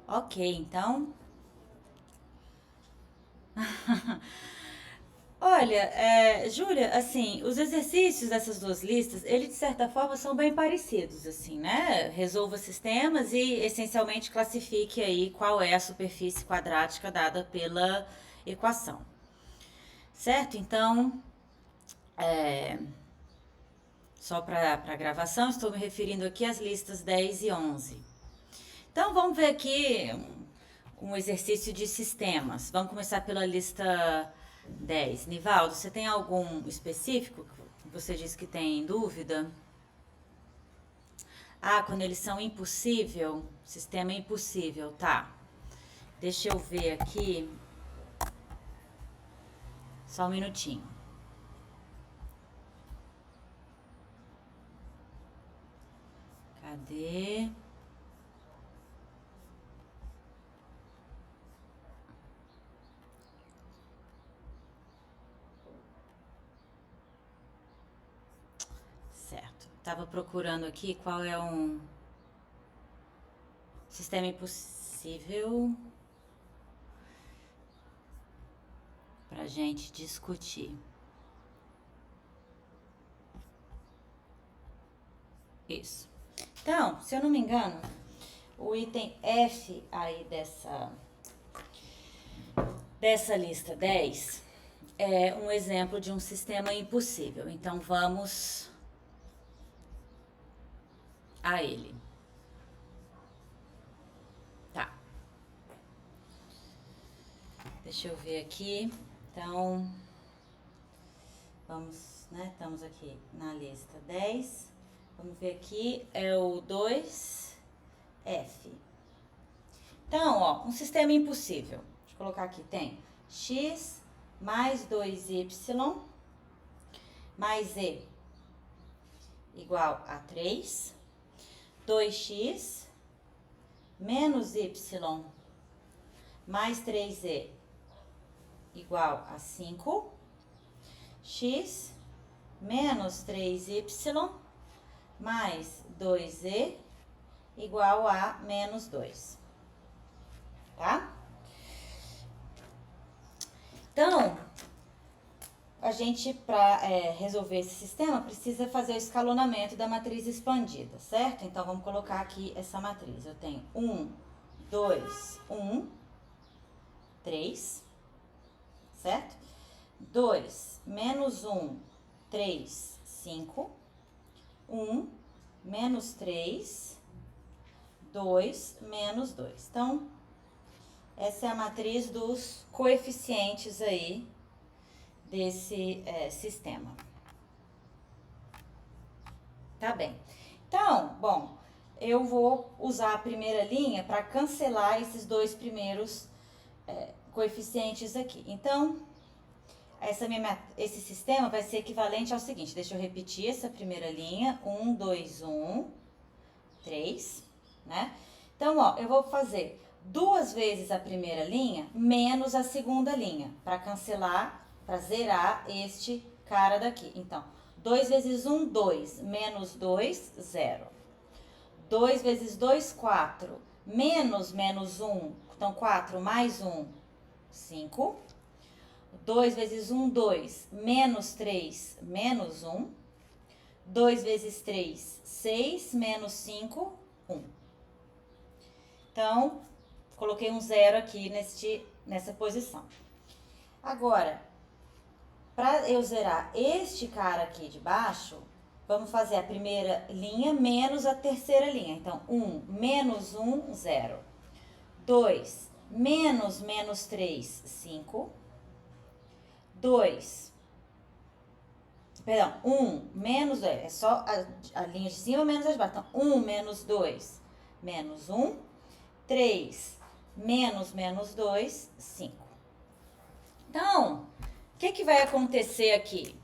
Ok, então. Olha, Júlia, assim, os exercícios dessas duas listas, eles de certa forma são bem parecidos, assim, né? Resolva sistemas e essencialmente classifique aí qual é a superfície quadrática dada pela equação, certo? Então, só para gravação, estou me referindo aqui às listas 10 e 11. Então, vamos ver aqui um exercício de sistemas. Vamos começar pela lista 10. Nivaldo, você tem algum específico que você disse que tem dúvida? Ah, quando eles são impossível, sistema impossível, tá. Deixa eu ver aqui, só um minutinho. Cadê? Certo. Tava procurando aqui qual é um sistema impossível pra gente discutir. Isso. Então, se eu não me engano, o item F aí dessa lista 10 é um exemplo de um sistema impossível. Então, vamos a ele. Tá. Deixa eu ver aqui. Então, vamos, né? Estamos aqui na lista 10. Vamos ver aqui, é o 2F. Então, ó, um sistema impossível. Deixa eu colocar aqui, tem x mais 2y mais z igual a 3, 2x menos y mais 3z igual a 5, x menos 3y mais 2z igual a menos 2, tá? Então, a gente, para resolver esse sistema, precisa fazer o escalonamento da matriz expandida, certo? Então, vamos colocar aqui essa matriz. Eu tenho 1, 2, 1, 3, certo? 2, menos 1, 3, 5, 1, menos 3, 2, menos 2. Então, essa é a matriz dos coeficientes aí desse sistema. Tá bem. Então, bom, eu vou usar a primeira linha para cancelar esses dois primeiros coeficientes aqui. Então, esse sistema vai ser equivalente ao seguinte, deixa eu repetir essa primeira linha, 1, 2, 1, 3, né? Então, ó, eu vou fazer duas vezes a primeira linha menos a segunda linha, para cancelar, para zerar este cara daqui. Então, 2 vezes 1, 2, menos 2, 0. 2 vezes 2, 4, menos 1, então 4 mais 1, 5. 2 vezes 1, 2, menos 3, menos 1. 2 vezes 3, 6, menos 5, 1. Então, coloquei um zero aqui nessa posição. Agora, para eu zerar este cara aqui de baixo, vamos fazer a primeira linha menos a terceira linha. Então, 1, menos 1, 0. 2, menos 3, 5. 2, perdão, 1, menos 2, é só a linha de cima menos a de baixo. Então, 1 menos 2, menos 1. 3, menos 2, 5. Então, o que vai acontecer aqui?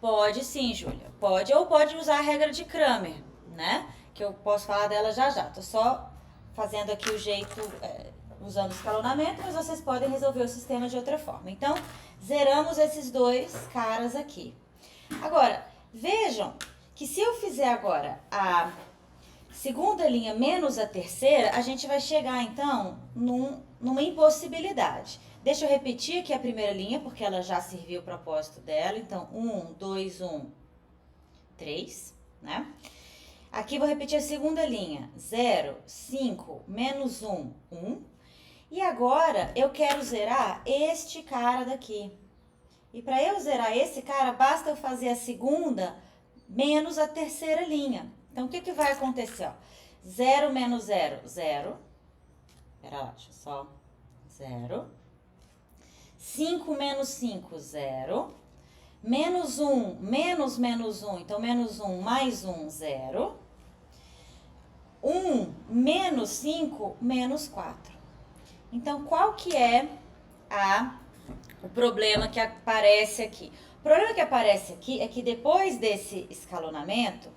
Pode sim, Júlia. Pode ou pode usar a regra de Cramer, né? Que eu posso falar dela já já. Tô só fazendo aqui o jeito, usando o escalonamento, mas vocês podem resolver o sistema de outra forma. Então, zeramos esses dois caras aqui. Agora, vejam que se eu fizer agora segunda linha menos a terceira, a gente vai chegar, então, numa impossibilidade. Deixa eu repetir aqui a primeira linha, porque ela já serviu o propósito dela. Então, 1, 2, 1, 3, né? Aqui vou repetir a segunda linha. 0, 5, menos 1, 1. E agora, eu quero zerar este cara daqui. E para eu zerar esse cara, basta eu fazer a segunda menos a terceira linha. Então, o que vai acontecer? Ó? 0 menos 0, 0. Pera lá, deixa eu só... 0. 5 menos 5, 0. Menos 1, menos 1. Então, menos 1 mais 1, 0. 1 menos 5, menos 4. Então, qual que é o problema que aparece aqui? O problema que aparece aqui é que depois desse escalonamento,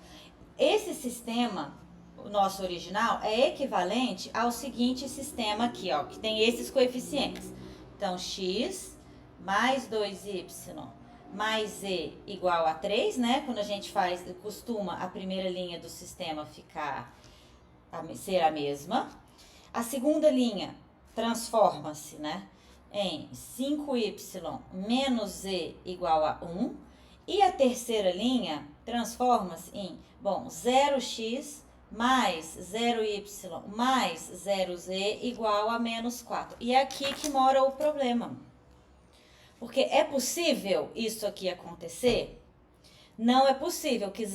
esse sistema, o nosso original, é equivalente ao seguinte sistema aqui, ó, que tem esses coeficientes. Então, x mais 2y mais z igual a 3, né? Quando a gente costuma a primeira linha do sistema ser a mesma. A segunda linha transforma-se, né, em 5y menos z igual a 1. E a terceira linha transforma-se em, 0x mais 0y mais 0z igual a menos 4. E é aqui que mora o problema. Porque é possível isso aqui acontecer? Não é possível que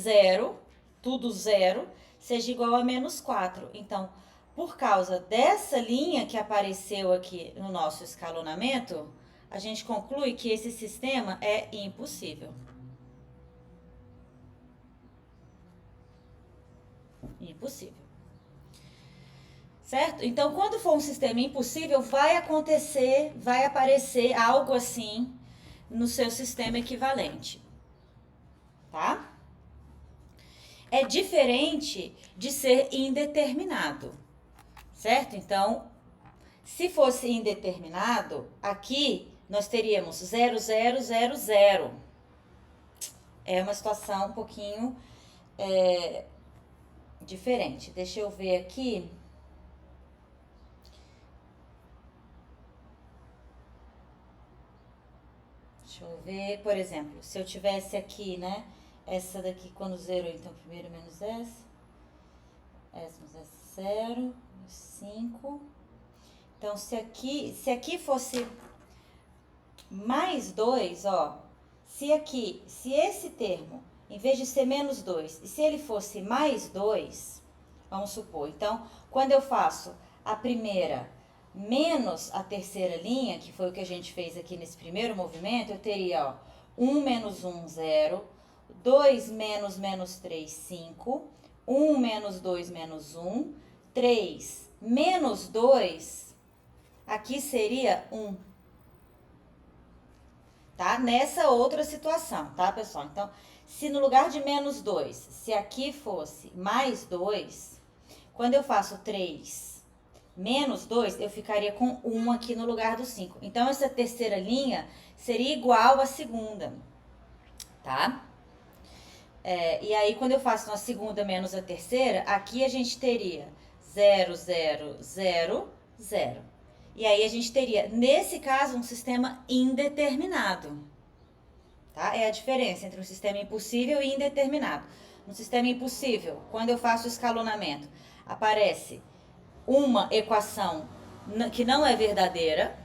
tudo zero, seja igual a menos 4. Então, por causa dessa linha que apareceu aqui no nosso escalonamento, a gente conclui que esse sistema é impossível. Impossível. Certo? Então, quando for um sistema impossível, vai aparecer algo assim no seu sistema equivalente. Tá? É diferente de ser indeterminado. Certo? Então, se fosse indeterminado, aqui nós teríamos 0, 0, 0, 0. É uma situação um pouquinho diferente. Deixa eu ver aqui. Deixa eu ver, por exemplo, se eu tivesse aqui, né, essa daqui quando zerou, então primeiro menos essa menos essa 0, 5. Então, se aqui fosse mais 2, ó, se esse termo, em vez de ser menos 2, e se ele fosse mais 2, vamos supor, então, quando eu faço a primeira menos a terceira linha, que foi o que a gente fez aqui nesse primeiro movimento, eu teria, ó, 1 menos 1, 0, 2 menos menos 3, 5, 1 menos 2 menos 1, 3 menos 2, aqui seria 1. Tá? Nessa outra situação, tá, pessoal? Então, se no lugar de menos 2, se aqui fosse mais 2, quando eu faço 3 menos 2, eu ficaria com 1 aqui no lugar do 5. Então, essa terceira linha seria igual à segunda, tá? E aí, quando eu faço uma segunda menos a terceira, aqui a gente teria 0, 0, 0, 0. E aí, a gente teria, nesse caso, um sistema indeterminado. Tá? É a diferença entre um sistema impossível e indeterminado. No sistema impossível, quando eu faço o escalonamento, aparece uma equação que não é verdadeira,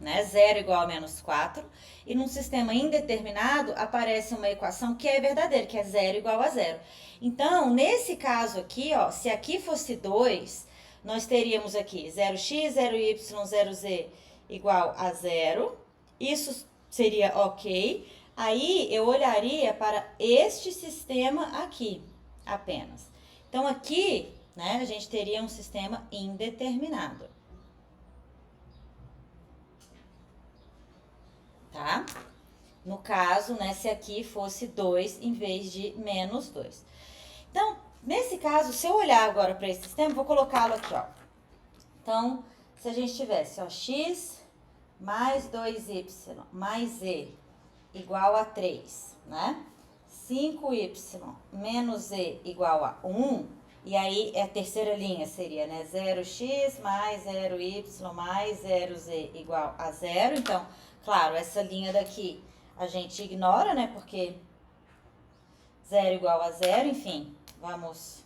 né? 0 igual a menos 4. E num sistema indeterminado, aparece uma equação que é verdadeira, que é 0 igual a 0. Então, nesse caso aqui, ó, se aqui fosse 2, nós teríamos aqui 0x, 0y, 0z igual a 0. Isso seria ok. Aí, eu olharia para este sistema aqui, apenas. Então, aqui, né, a gente teria um sistema indeterminado. Tá? No caso, né, se aqui fosse 2 em vez de menos 2. Então, nesse caso, se eu olhar agora para esse sistema, vou colocá-lo aqui, ó. Então, se a gente tivesse, ó, x mais 2y mais z igual a 3, né? 5y menos z igual a 1. E aí, a terceira linha seria, né? 0x mais 0y mais 0z igual a 0. Então, claro, essa linha daqui a gente ignora, né? Porque 0 igual a 0, enfim, vamos...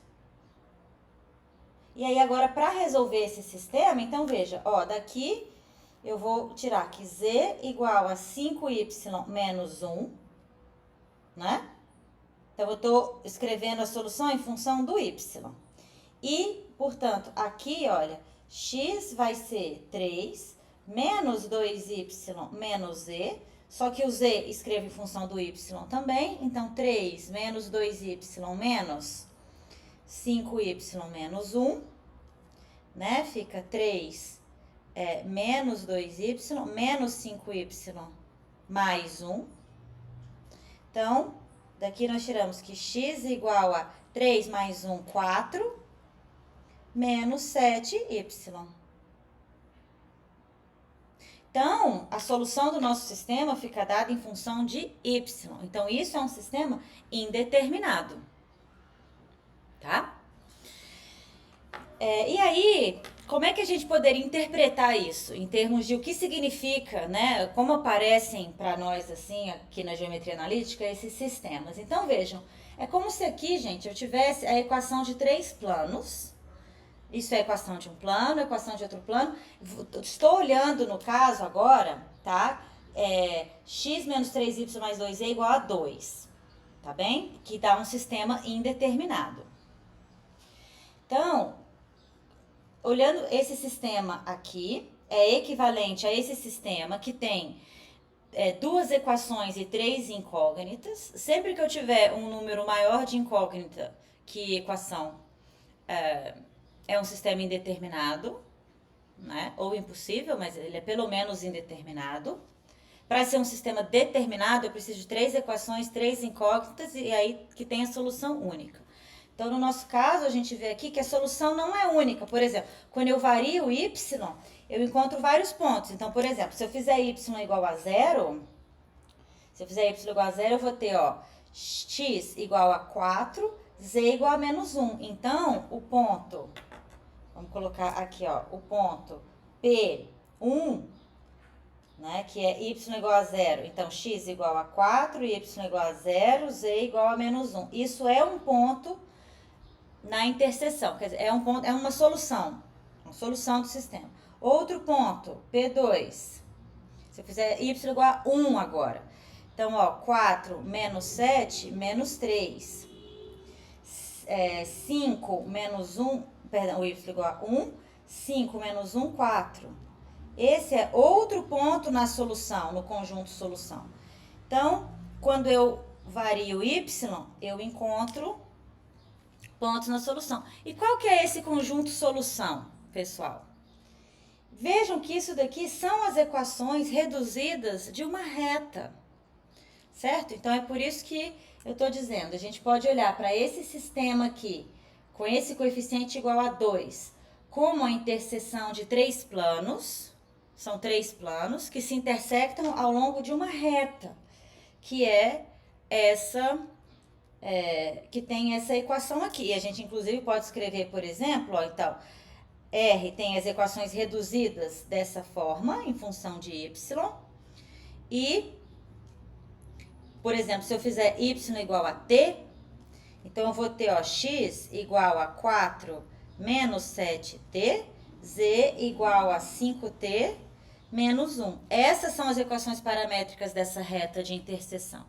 E aí, agora, para resolver esse sistema, então, veja, ó, daqui eu vou tirar que z igual a 5y menos 1, né? Então, eu tô escrevendo a solução em função do y. E, portanto, aqui, olha, x vai ser 3 menos 2y menos z, só que o z escrevo em função do y também, então 3 menos 2y menos 5y menos 1, né? Fica 3 menos 2y menos 5y mais 1. Então, daqui nós tiramos que x igual a 3 mais 1, 4, menos 7y. Então, a solução do nosso sistema fica dada em função de y. Então, isso é um sistema indeterminado. Tá? E aí, como é que a gente poderia interpretar isso em termos de o que significa, né? Como aparecem para nós, assim, aqui na geometria analítica, esses sistemas. Então, vejam, é como se aqui, gente, eu tivesse a equação de 3 planos. Isso é a equação de um plano, a equação de outro plano. Estou olhando, no caso, agora, tá? X menos 3y mais 2z é igual a 2, tá bem? Que dá um sistema indeterminado. Então, olhando esse sistema aqui, é equivalente a esse sistema que tem duas equações e 3 incógnitas. Sempre que eu tiver um número maior de incógnita que equação, é um sistema indeterminado, né? Ou impossível, mas ele é pelo menos indeterminado. Para ser um sistema determinado, eu preciso de 3 equações, 3 incógnitas, e aí que tem a solução única. Então, no nosso caso, a gente vê aqui que a solução não é única. Por exemplo, quando eu vario y, eu encontro vários pontos. Então, por exemplo, se eu fizer y igual a 0, eu vou ter, ó, x igual a 4, z igual a menos 1. Então, o ponto, vamos colocar aqui, ó, o ponto P1, né, que é y igual a 0. Então, x igual a 4, y igual a 0, z igual a menos 1. Isso é um ponto na interseção, quer dizer, é uma solução do sistema. Outro ponto, P2, se eu fizer y igual a 1 agora. Então, ó, 4 menos 7, menos 3. 5 menos 1, perdão, o y igual a 1, 5 menos 1, 4. Esse é outro ponto na solução, no conjunto solução. Então, quando eu vario y, eu encontro pontos na solução. E qual que é esse conjunto solução, pessoal? Vejam que isso daqui são as equações reduzidas de uma reta, certo? Então, é por isso que eu estou dizendo, a gente pode olhar para esse sistema aqui, com esse coeficiente igual a 2, como a interseção de 3 planos, são 3 planos que se intersectam ao longo de uma reta, que é essa... que tem essa equação aqui. A gente, inclusive, pode escrever, por exemplo, ó, então, R tem as equações reduzidas dessa forma, em função de y. E, por exemplo, se eu fizer y igual a t, então eu vou ter, ó, x igual a 4 menos 7t, z igual a 5t menos 1. Essas são as equações paramétricas dessa reta de interseção.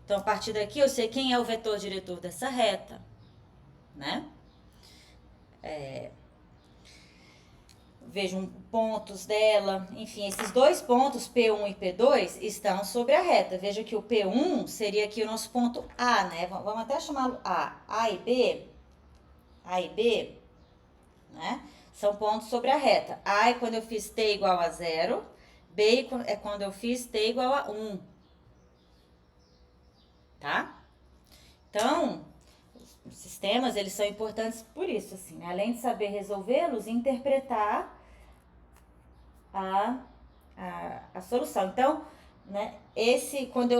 Então, a partir daqui, eu sei quem é o vetor diretor dessa reta, né? Vejam pontos dela, enfim, esses dois pontos, P1 e P2, estão sobre a reta. Veja que o P1 seria aqui o nosso ponto A, né? Vamos até chamá-lo A. A e B, né? São pontos sobre a reta. A é quando eu fiz t igual a 0, B é quando eu fiz t igual a 1. Tá? Então, os sistemas, eles são importantes por isso, assim, né? Além de saber resolvê-los, interpretar a solução. Então, né?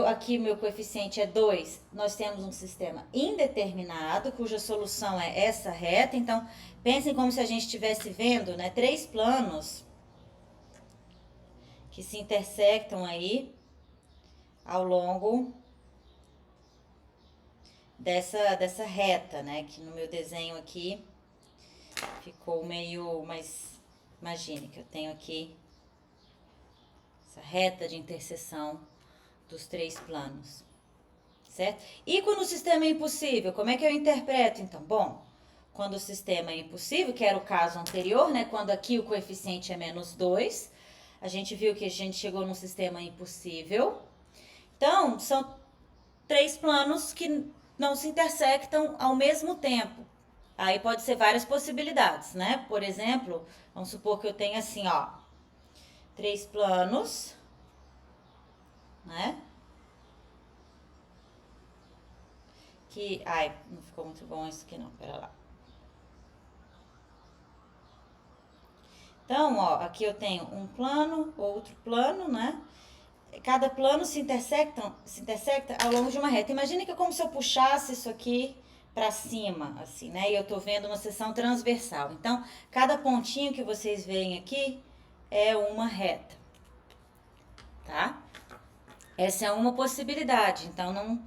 Aqui o meu coeficiente é 2, nós temos um sistema indeterminado, cuja solução é essa reta. Então, pensem como se a gente estivesse vendo, né, três planos que se intersectam aí ao longo dessa reta, né? Que no meu desenho aqui ficou meio, mas imagine que eu tenho aqui essa reta de interseção dos três planos, certo? E quando o sistema é impossível, como é que eu interpreto então? Bom, quando o sistema é impossível, que era o caso anterior, né? Quando aqui o coeficiente é -2, a gente viu que a gente chegou num sistema impossível. Então, são três planos que não se intersectam ao mesmo tempo. Aí pode ser várias possibilidades, né? Por exemplo, vamos supor que eu tenha assim, ó, três planos, né? Ai, não ficou muito bom isso aqui não, pera lá. Então, ó, aqui eu tenho um plano, outro plano, né? Cada plano se intersecta ao longo de uma reta. Imagina que é como se eu puxasse isso aqui para cima, assim, né? E eu tô vendo uma seção transversal. Então, cada pontinho que vocês veem aqui é uma reta, tá? Essa é uma possibilidade. Então,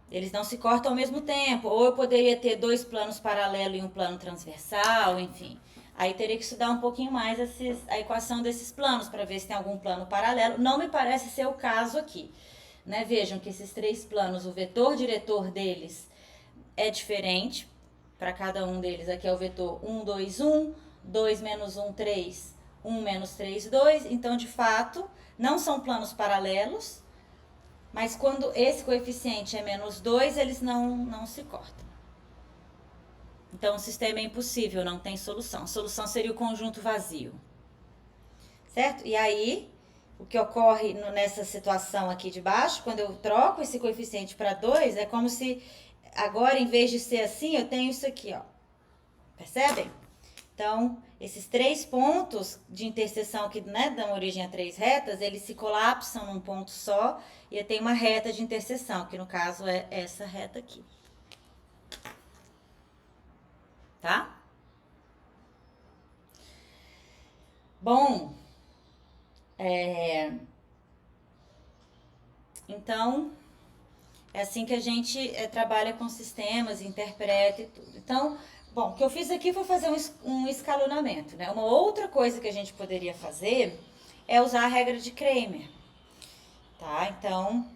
eles não se cortam ao mesmo tempo. Ou eu poderia ter dois planos paralelos e um plano transversal, enfim. Aí teria que estudar um pouquinho mais a equação desses planos para ver se tem algum plano paralelo. Não me parece ser o caso aqui, né? Vejam que esses três planos, o vetor diretor deles é diferente para cada um deles. Aqui é o vetor 1, 2, 1, 2 menos 1, 3, 1 menos 3, 2. Então, de fato, não são planos paralelos, mas quando esse coeficiente é -2, eles não se cortam. Então, o sistema é impossível, não tem solução. A solução seria o conjunto vazio. Certo? E aí, o que ocorre nessa situação aqui de baixo, quando eu troco esse coeficiente para 2, é como se agora, em vez de ser assim, eu tenho isso aqui, ó. Percebem? Então, esses três pontos de interseção que, né, dão origem a três retas, eles se colapsam num ponto só e eu tenho uma reta de interseção, que no caso é essa reta aqui. Tá? Bom, então, é assim que a gente trabalha com sistemas, interpreta e tudo. Então, bom, o que eu fiz aqui foi fazer um escalonamento, né? Uma outra coisa que a gente poderia fazer é usar a regra de Kramer, tá? Então,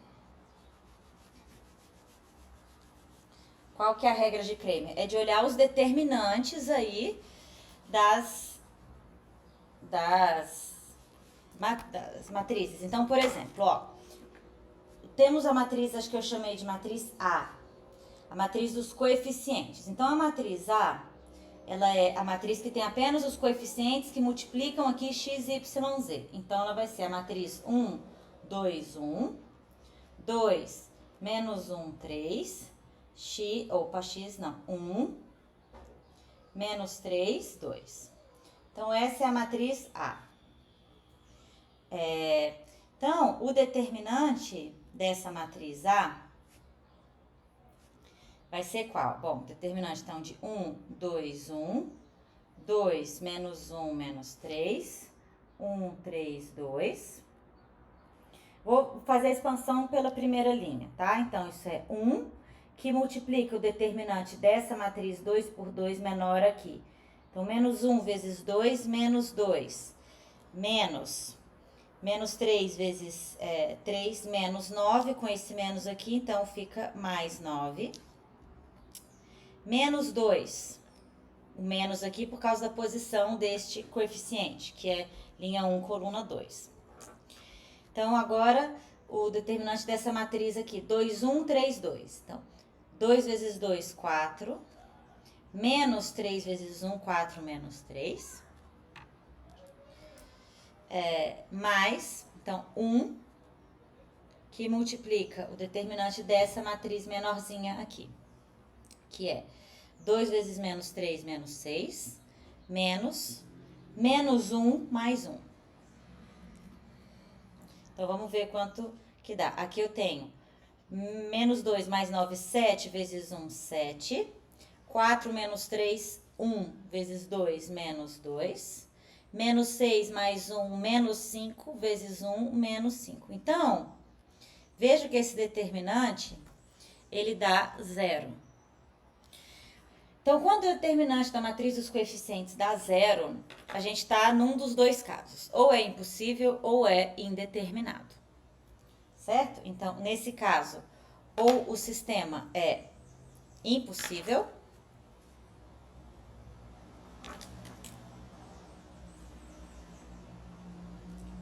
qual que é a regra de Kramer? É de olhar os determinantes aí das matrizes. Então, por exemplo, ó, temos a matriz, acho que eu chamei de matriz A, a matriz dos coeficientes. Então, a matriz A, ela é a matriz que tem apenas os coeficientes que multiplicam aqui x, y, z. Então, ela vai ser a matriz 1, 2, 1, 2, menos 1, 3, x não, 1, menos 3, 2. Então, essa é a matriz A. Então, o determinante dessa matriz A vai ser qual? Bom, determinante então de 1, 2, 1, 2 menos 1, menos 3, 1, 3, 2. Vou fazer a expansão pela primeira linha, tá? Então, isso é 1, que multiplica o determinante dessa matriz 2 por 2 menor aqui. Então, menos 1 vezes 2, menos 2, menos 3 vezes 3, menos 9, com esse menos aqui, então fica mais 9. Menos 2, o menos aqui por causa da posição deste coeficiente, que é linha 1, coluna 2. Então, agora, o determinante dessa matriz aqui, 2, 1, 3, 2. Então, 2 vezes 2, 4. Menos 3 vezes 1, 4 menos 3. Mais, então, 1, que multiplica o determinante dessa matriz menorzinha aqui, que é 2 vezes menos 3, menos 6, menos 1 mais 1. Então, vamos ver quanto que dá. Aqui eu tenho menos 2 mais 9, 7, vezes 1, 7. 4 menos 3, 1, vezes 2, menos 2. Menos 6 mais 1, menos 5, vezes 1, menos 5. Então, veja que esse determinante, ele dá 0. Então, quando o determinante da matriz dos coeficientes dá 0, a gente está num dos dois casos. Ou é impossível ou é indeterminado. Certo? Então, nesse caso, ou o sistema é impossível,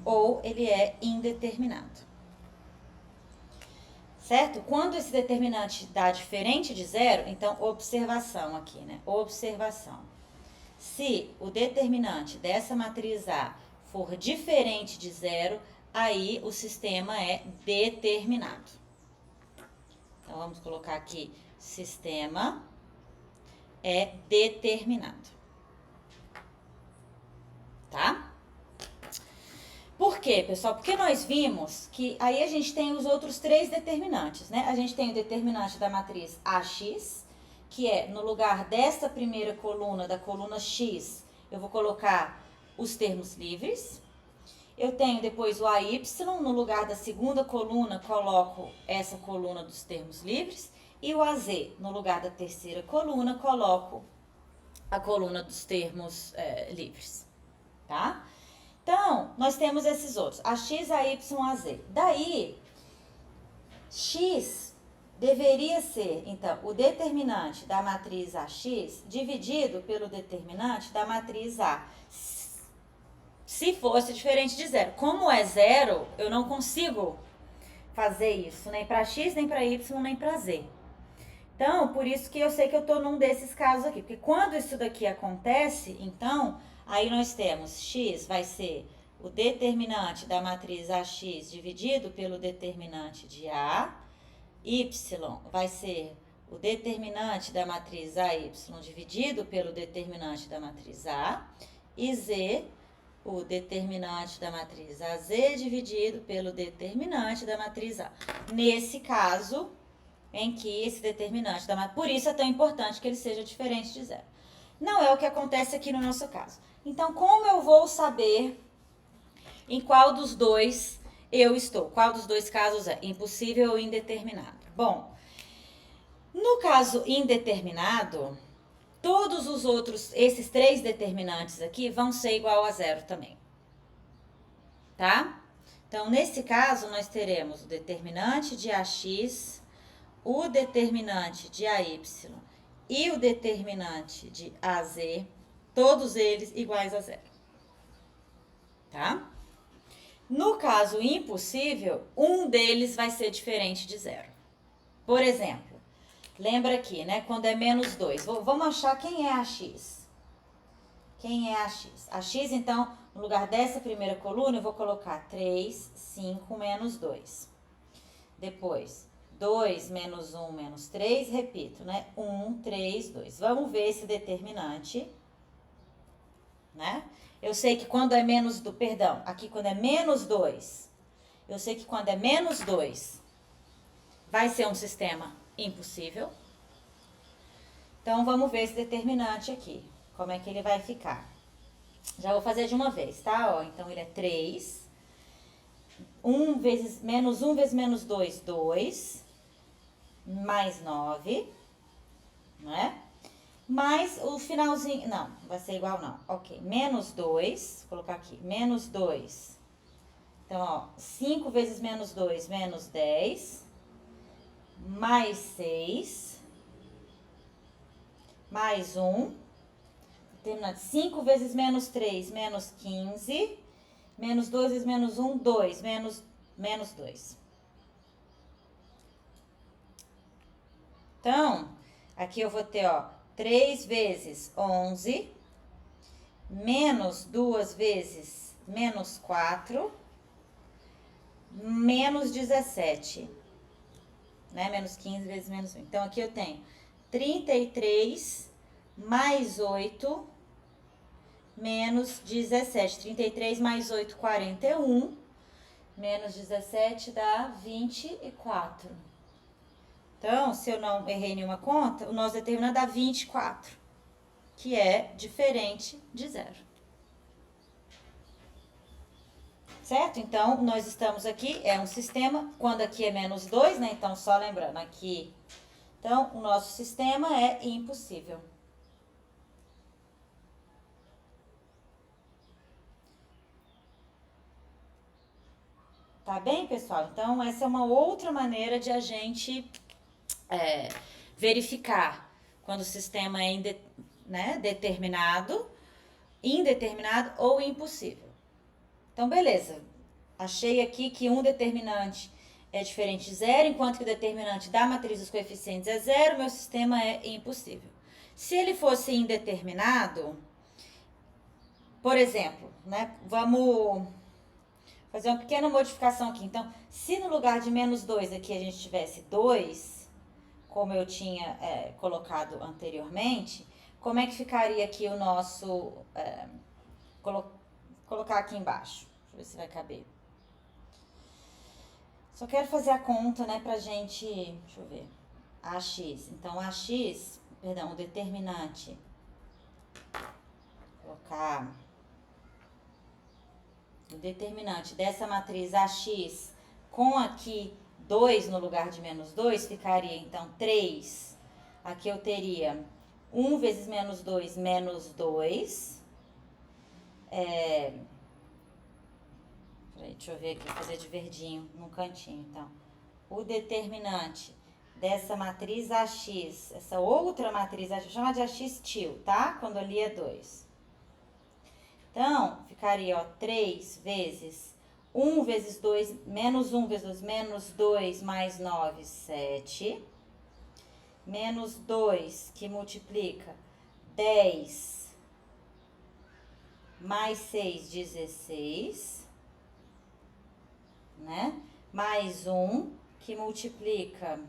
ou ele é indeterminado. Certo? Quando esse determinante dá diferente de 0, então, observação aqui, né? Observação. Se o determinante dessa matriz A for diferente de 0, aí o sistema é determinado. Então, vamos colocar aqui, sistema é determinado. Tá? Por quê, pessoal? Porque nós vimos que aí a gente tem os outros três determinantes, né? A gente tem o determinante da matriz AX, que é no lugar dessa primeira coluna, da coluna X, eu vou colocar os termos livres. Eu tenho depois o AY, no lugar da segunda coluna, coloco essa coluna dos termos livres. E o AZ, no lugar da terceira coluna, coloco a coluna dos termos livres, tá? Então, nós temos esses outros, AX, AY, AZ. Daí, X deveria ser, então, o determinante da matriz AX dividido pelo determinante da matriz A. Se fosse diferente de 0. Como é 0, eu não consigo fazer isso, nem para X, nem para Y, nem para Z. Então, por isso que eu sei que eu estou num desses casos aqui. Porque quando isso daqui acontece, então, aí nós temos X vai ser o determinante da matriz AX dividido pelo determinante de A. Y vai ser o determinante da matriz AY dividido pelo determinante da matriz A. E Z, o determinante da matriz AZ dividido pelo determinante da matriz A. Nesse caso, em que esse determinante da matriz... Por isso é tão importante que ele seja diferente de 0. Não é o que acontece aqui no nosso caso. Então, como eu vou saber em qual dos dois eu estou? Qual dos dois casos é impossível ou indeterminado? Bom, no caso indeterminado, todos os outros, esses três determinantes aqui, vão ser igual a 0 também. Tá? Então, nesse caso, nós teremos o determinante de AX, o determinante de AY e o determinante de AZ, todos eles iguais a 0. Tá? No caso impossível, um deles vai ser diferente de 0. Por exemplo, lembra aqui, né? Quando é menos 2. Vamos achar quem é AX. Quem é AX? AX, então, no lugar dessa primeira coluna, eu vou colocar 3, 5, menos 2. Depois, 2 menos 1 menos 3, repito, né? 1, 3, 2. Vamos ver esse determinante, né? Eu sei que quando é menos do, perdão, aqui quando é menos 2, eu sei que quando é menos 2, vai ser um sistema impossível. Então, vamos ver esse determinante aqui, como é que ele vai ficar. Já vou fazer de uma vez, tá? Ó, então, ele é 3. 1 vezes menos 2, 2. Mais 9, não é? Mais o finalzinho, não, vai ser igual não. Ok, menos 2, vou colocar aqui, menos 2. Então, ó, 5 vezes menos 2, menos 10. Mais 6. Mais 1. Terminando, 5 vezes menos 3, menos 15. Menos 2 vezes menos 1, 2. Menos 2. Então, aqui eu vou ter, ó, 3 vezes 11, menos 2 vezes menos 4, menos 17, né? Menos 15 vezes menos 1. Então, aqui eu tenho 33 mais 8, menos 17. 33 mais 8, 41. Menos 17 dá 24. Então, se eu não errei nenhuma conta, o nosso determinante dá 24, que é diferente de zero. Certo? Então, nós estamos aqui, é um sistema, quando aqui é menos 2, né? Então, só lembrando, aqui. Então, o nosso sistema é impossível. Tá bem, pessoal? Então, essa é uma outra maneira de a gente verificar quando o sistema é determinado, indeterminado ou impossível. Então, beleza. Achei aqui que um determinante é diferente de zero, enquanto que o determinante da matriz dos coeficientes é zero, meu sistema é impossível. Se ele fosse indeterminado, por exemplo, né, vamos fazer uma pequena modificação aqui. Então, se no lugar de menos 2 aqui a gente tivesse 2, como eu tinha colocado anteriormente, como é que ficaria aqui o nosso... colocar aqui embaixo. Deixa eu ver se vai caber. Só quero fazer a conta, né, pra gente... Deixa eu ver. AX. Então, AX... Perdão, o determinante. Vou colocar... O determinante dessa matriz AX com aqui 2 no lugar de menos 2, ficaria então 3. Aqui eu teria 1 vezes menos 2, menos 2. Peraí, deixa eu ver aqui, vou fazer de verdinho no cantinho, então. O determinante dessa matriz AX, essa outra matriz AX, chama de AX til, tá? Quando ali é 2. Então, ficaria, ó, 3 vezes 1 vezes 2, menos 1 vezes 2, menos 2 mais 9, 7. Menos 2, que multiplica 10 mais 6, 16. Né? Mais 1, que multiplica...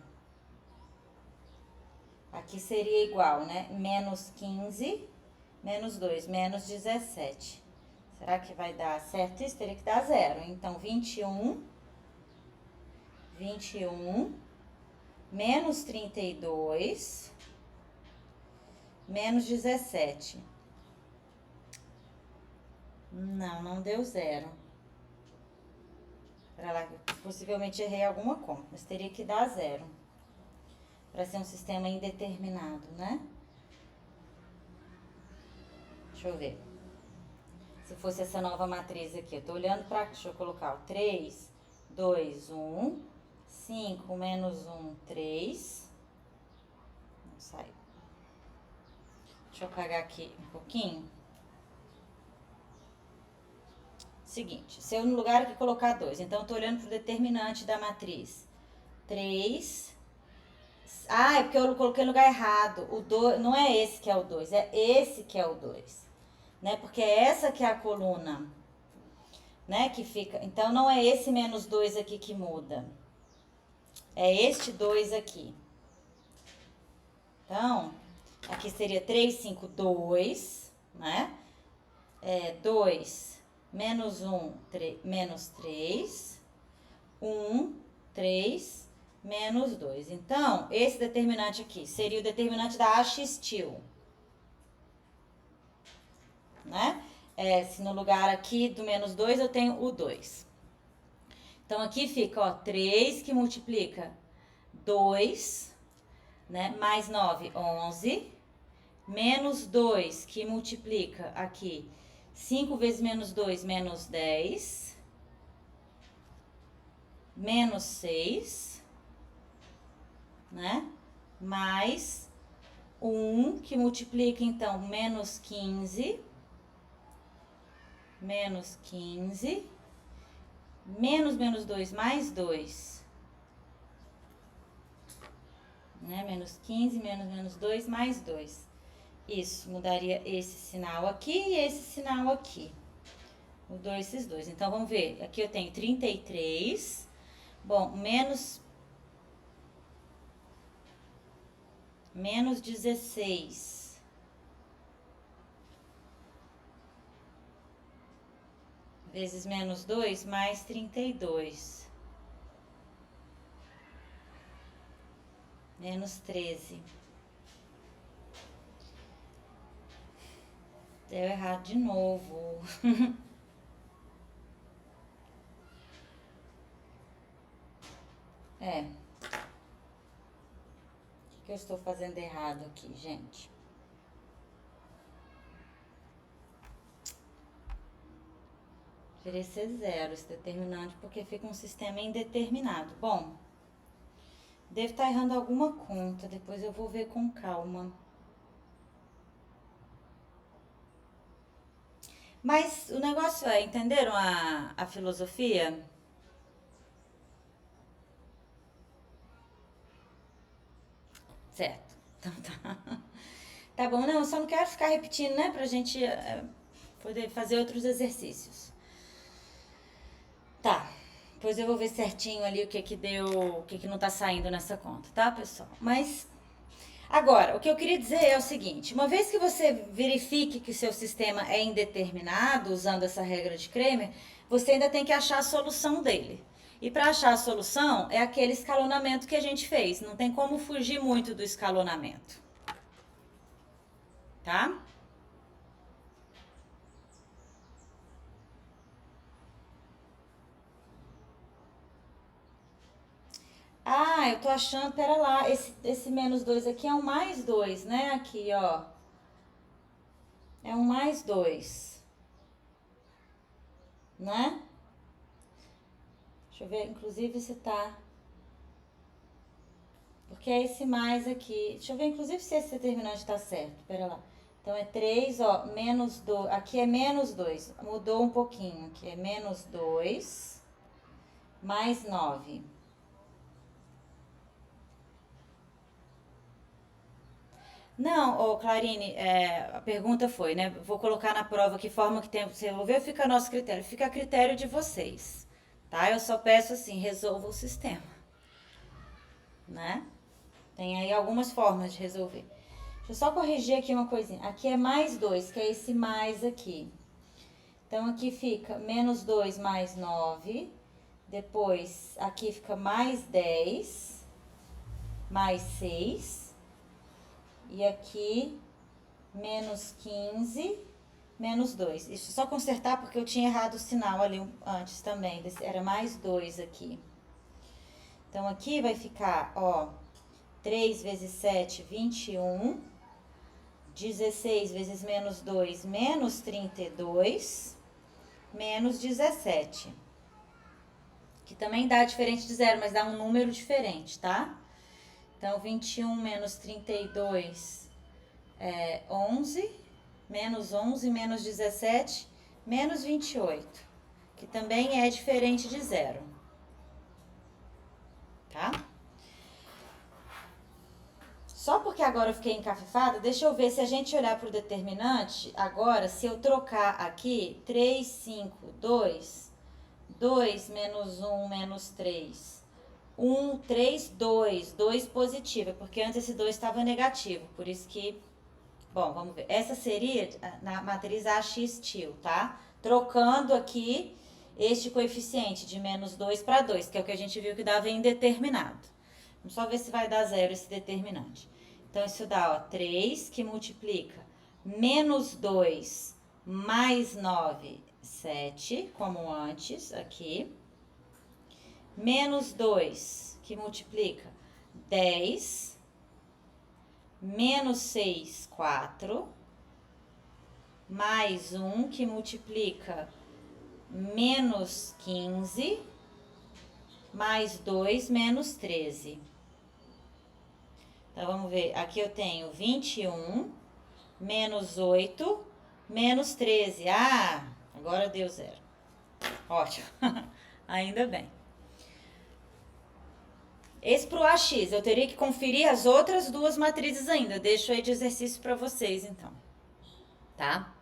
Aqui seria igual, né? Menos 15... Menos 2, menos 17. Será que vai dar certo isso? Teria que dar zero. Então, 21, menos 32, menos 17. Não deu zero. Pra lá, possivelmente errei alguma conta, mas teria que dar zero. Para ser um sistema indeterminado, né? Deixa eu ver. Se fosse essa nova matriz aqui, eu tô olhando pra... Deixa eu colocar, ó, 3, 2, 1, 5, menos 1, 3. Não saiu. Deixa eu apagar aqui um pouquinho. Seguinte, se eu no lugar aqui colocar 2, então eu tô olhando pro determinante da matriz. 3... Ah, é porque eu coloquei no lugar errado. O 2, não é esse que é o 2, é esse que é o 2. Né? Porque é essa que é a coluna, né? Que fica... Então, não é esse menos 2 aqui que muda. É este 2 aqui. Então, aqui seria 3, 5, 2, né? 2, menos 1, menos 3. 1, 3, menos 2. Então, esse determinante aqui seria o determinante da AX til. Né? Se no lugar aqui do menos 2 eu tenho o 2. Então, aqui fica, ó, 3 que multiplica 2, né? Mais 9, 11. Menos 2 que multiplica aqui 5 vezes menos 2, menos 10. Menos 6, né? Mais 1 que multiplica, então, menos 15. Menos 15, menos 2, mais 2, né? Menos 15, menos 2, mais 2. Isso, mudaria esse sinal aqui e esse sinal aqui. Mudou esses dois. Então, vamos ver. Aqui eu tenho 33. Bom, menos 16. vezes menos 2 mais 32. Menos 13. Deu errado de novo. É. O que eu estou fazendo errado aqui, gente? Deveria ser 0 esse determinante, porque fica um sistema indeterminado. Bom, devo estar errando alguma conta, depois eu vou ver com calma. Mas o negócio é, entenderam a filosofia? Certo. Então tá. Tá bom, não, eu só não quero ficar repetindo, né? Pra gente poder fazer outros exercícios. Tá. Depois eu vou ver certinho ali o que que deu, o que não tá saindo nessa conta, tá, pessoal? Mas agora, o que eu queria dizer é o seguinte: uma vez que você verifique que o seu sistema é indeterminado, usando essa regra de Cramer, você ainda tem que achar a solução dele. E para achar a solução, é aquele escalonamento que a gente fez. Não tem como fugir muito do escalonamento. Tá? Ah, eu tô achando, pera lá, esse menos 2 aqui é um mais 2, né? Aqui, ó. É um mais 2, né? Deixa eu ver, inclusive, se tá... Porque é esse mais aqui. Deixa eu ver, inclusive, se esse determinante tá certo. Pera lá. Então, é 3, ó, menos 2. Aqui é menos 2. Mudou um pouquinho. Aqui é menos 2, mais 9. Não, ô Clarine, a pergunta foi, né? Vou colocar na prova que forma que tem que você resolver, fica a nosso critério. Fica a critério de vocês, tá? Eu só peço assim, resolva o sistema, né? Tem aí algumas formas de resolver. Deixa eu só corrigir aqui uma coisinha. Aqui é mais 2, que é esse mais aqui. Então, aqui fica menos 2 mais 9. Depois, aqui fica mais 10, mais 6. E aqui, menos 15, menos 2. Isso só consertar porque eu tinha errado o sinal ali antes também. Era mais 2 aqui. Então, aqui vai ficar, ó, 3 vezes 7, 21. 16 vezes menos 2, menos 32, menos 17. Que também dá diferente de zero, mas dá um número diferente, tá? Então, 21 menos 32 é 11, menos 11, menos 17, menos 28. Que também é diferente de zero. Tá? Só porque agora eu fiquei encafifada, deixa eu ver se a gente olhar para o determinante, agora, se eu trocar aqui 3, 5, 2, 2 menos 1 menos 3, 1, 3, 2, 2 positivo, porque antes esse 2 estava negativo, por isso que, bom, vamos ver. Essa seria na matriz AX-TIL, tá? Trocando aqui este coeficiente de menos 2 para 2, que é o que a gente viu que dava indeterminado. Vamos só ver se vai dar zero esse determinante. Então, isso dá, ó, 3 que multiplica menos 2 mais 9, 7, como antes, aqui. Menos 2 que multiplica 10, menos 6, 4, mais 1 que multiplica menos 15, mais 2, menos 13. Então, vamos ver, aqui eu tenho 21, menos 8, menos 13. Ah, agora deu zero. Ótimo, ainda bem. Esse pro AX, eu teria que conferir as outras duas matrizes ainda. Deixo aí de exercício para vocês, então. Tá?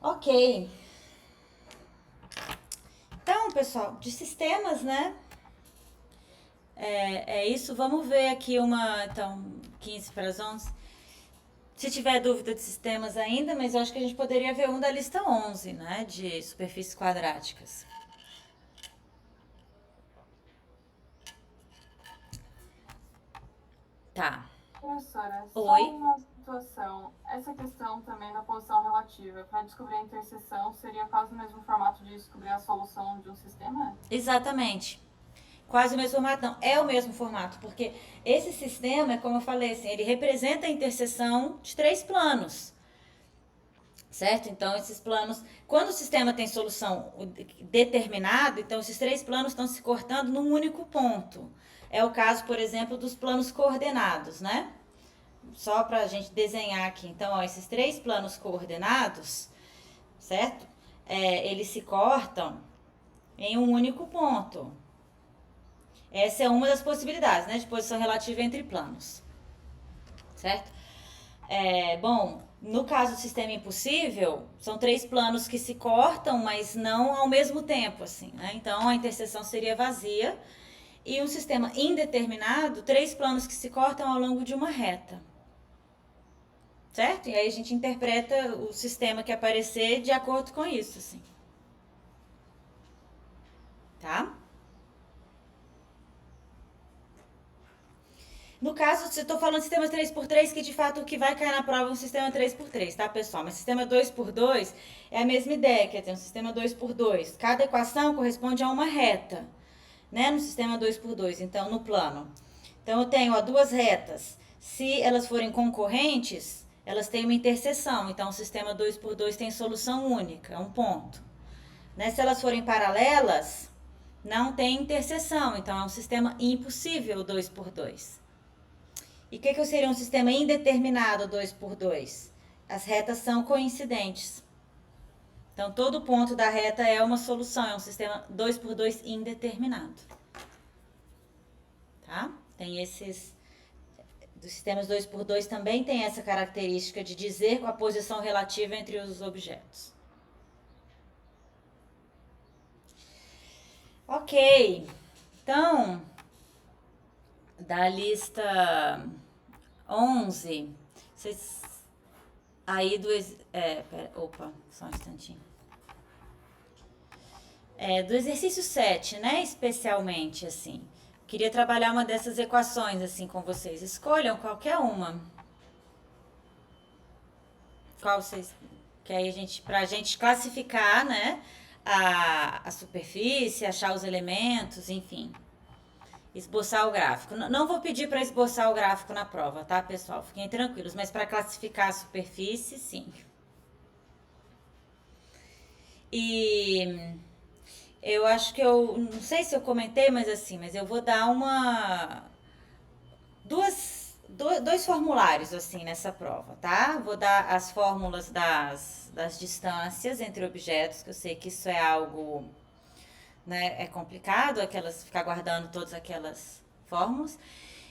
Ok. Então, pessoal, de sistemas, né? É isso. Vamos ver aqui então, 15 para as 11. Se tiver dúvida de sistemas ainda, mas eu acho que a gente poderia ver um da lista 11, né, de superfícies quadráticas. Tá. Professora, só Oi? uma situação. Essa questão também da posição relativa, para descobrir a interseção, seria quase o mesmo formato de descobrir a solução de um sistema? Exatamente. Quase o mesmo formato, não. É o mesmo formato, porque esse sistema, como eu falei, assim, ele representa a interseção de 3 planos. Certo? Então, esses planos, quando o sistema tem solução determinada, então esses 3 planos estão se cortando num único ponto. É o caso, por exemplo, dos planos coordenados, né? Só para a gente desenhar aqui. Então, ó, esses 3 planos coordenados, certo? Eles se cortam em um único ponto. Essa é uma das possibilidades, né, de posição relativa entre planos, certo? Bom, no caso do sistema impossível, são 3 planos que se cortam, mas não ao mesmo tempo, assim, né? Então, a interseção seria vazia. E um sistema indeterminado, 3 planos que se cortam ao longo de uma reta. Certo? E aí a gente interpreta o sistema que aparecer de acordo com isso, assim. Tá? No caso, se eu tô falando de sistema 3x3, que de fato o que vai cair na prova é um sistema 3x3, tá, pessoal? Mas sistema 2x2 é a mesma ideia, quer dizer, um sistema 2x2. Cada equação corresponde a uma reta, né, no sistema 2x2, então, no plano. Então, eu tenho, ó, 2 retas. Se elas forem concorrentes, elas têm uma interseção. Então, o sistema 2x2 tem solução única, é um ponto. Né? Se elas forem paralelas, não tem interseção. Então, é um sistema impossível 2x2. E o que seria um sistema indeterminado 2x2? As retas são coincidentes. Então, todo ponto da reta é uma solução, é um sistema 2x2 indeterminado. Tá? Tem esses... Dos sistemas 2x2 também tem essa característica de dizer a posição relativa entre os objetos. Ok. Então, da lista 11, vocês... Aí do... opa, só um instantinho. Do exercício 7, né, especialmente, assim. Queria trabalhar uma dessas equações, assim, com vocês. Escolham qualquer uma. Qual vocês... Que aí pra gente classificar, né, a superfície, achar os elementos, enfim. Esboçar o gráfico. Não vou pedir para esboçar o gráfico na prova, tá, pessoal? Fiquem tranquilos, mas para classificar a superfície, sim. E eu acho que não sei se eu comentei, mas assim, mas eu vou dar dois formulários assim nessa prova, tá? Vou dar as fórmulas das distâncias entre objetos, que eu sei que isso é algo, né, é complicado, ficar guardando todas aquelas fórmulas.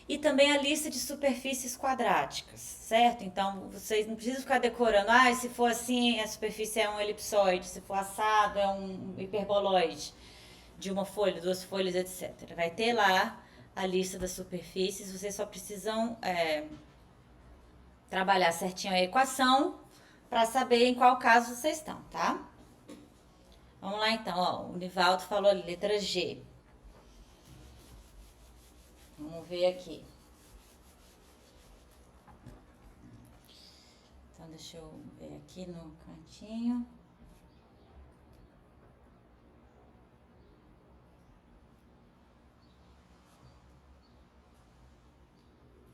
E também a lista de superfícies quadráticas, certo? Então, vocês não precisam ficar decorando, se for assim, a superfície é um elipsoide, se for assado, é um hiperboloide, de uma folha, 2 folhas, etc. Vai ter lá a lista das superfícies, vocês só precisam trabalhar certinho a equação para saber em qual caso vocês estão, tá? Vamos lá então, ó, o Nivaldo falou ali, letra G. Vamos ver aqui. Então, deixa eu ver aqui no cantinho.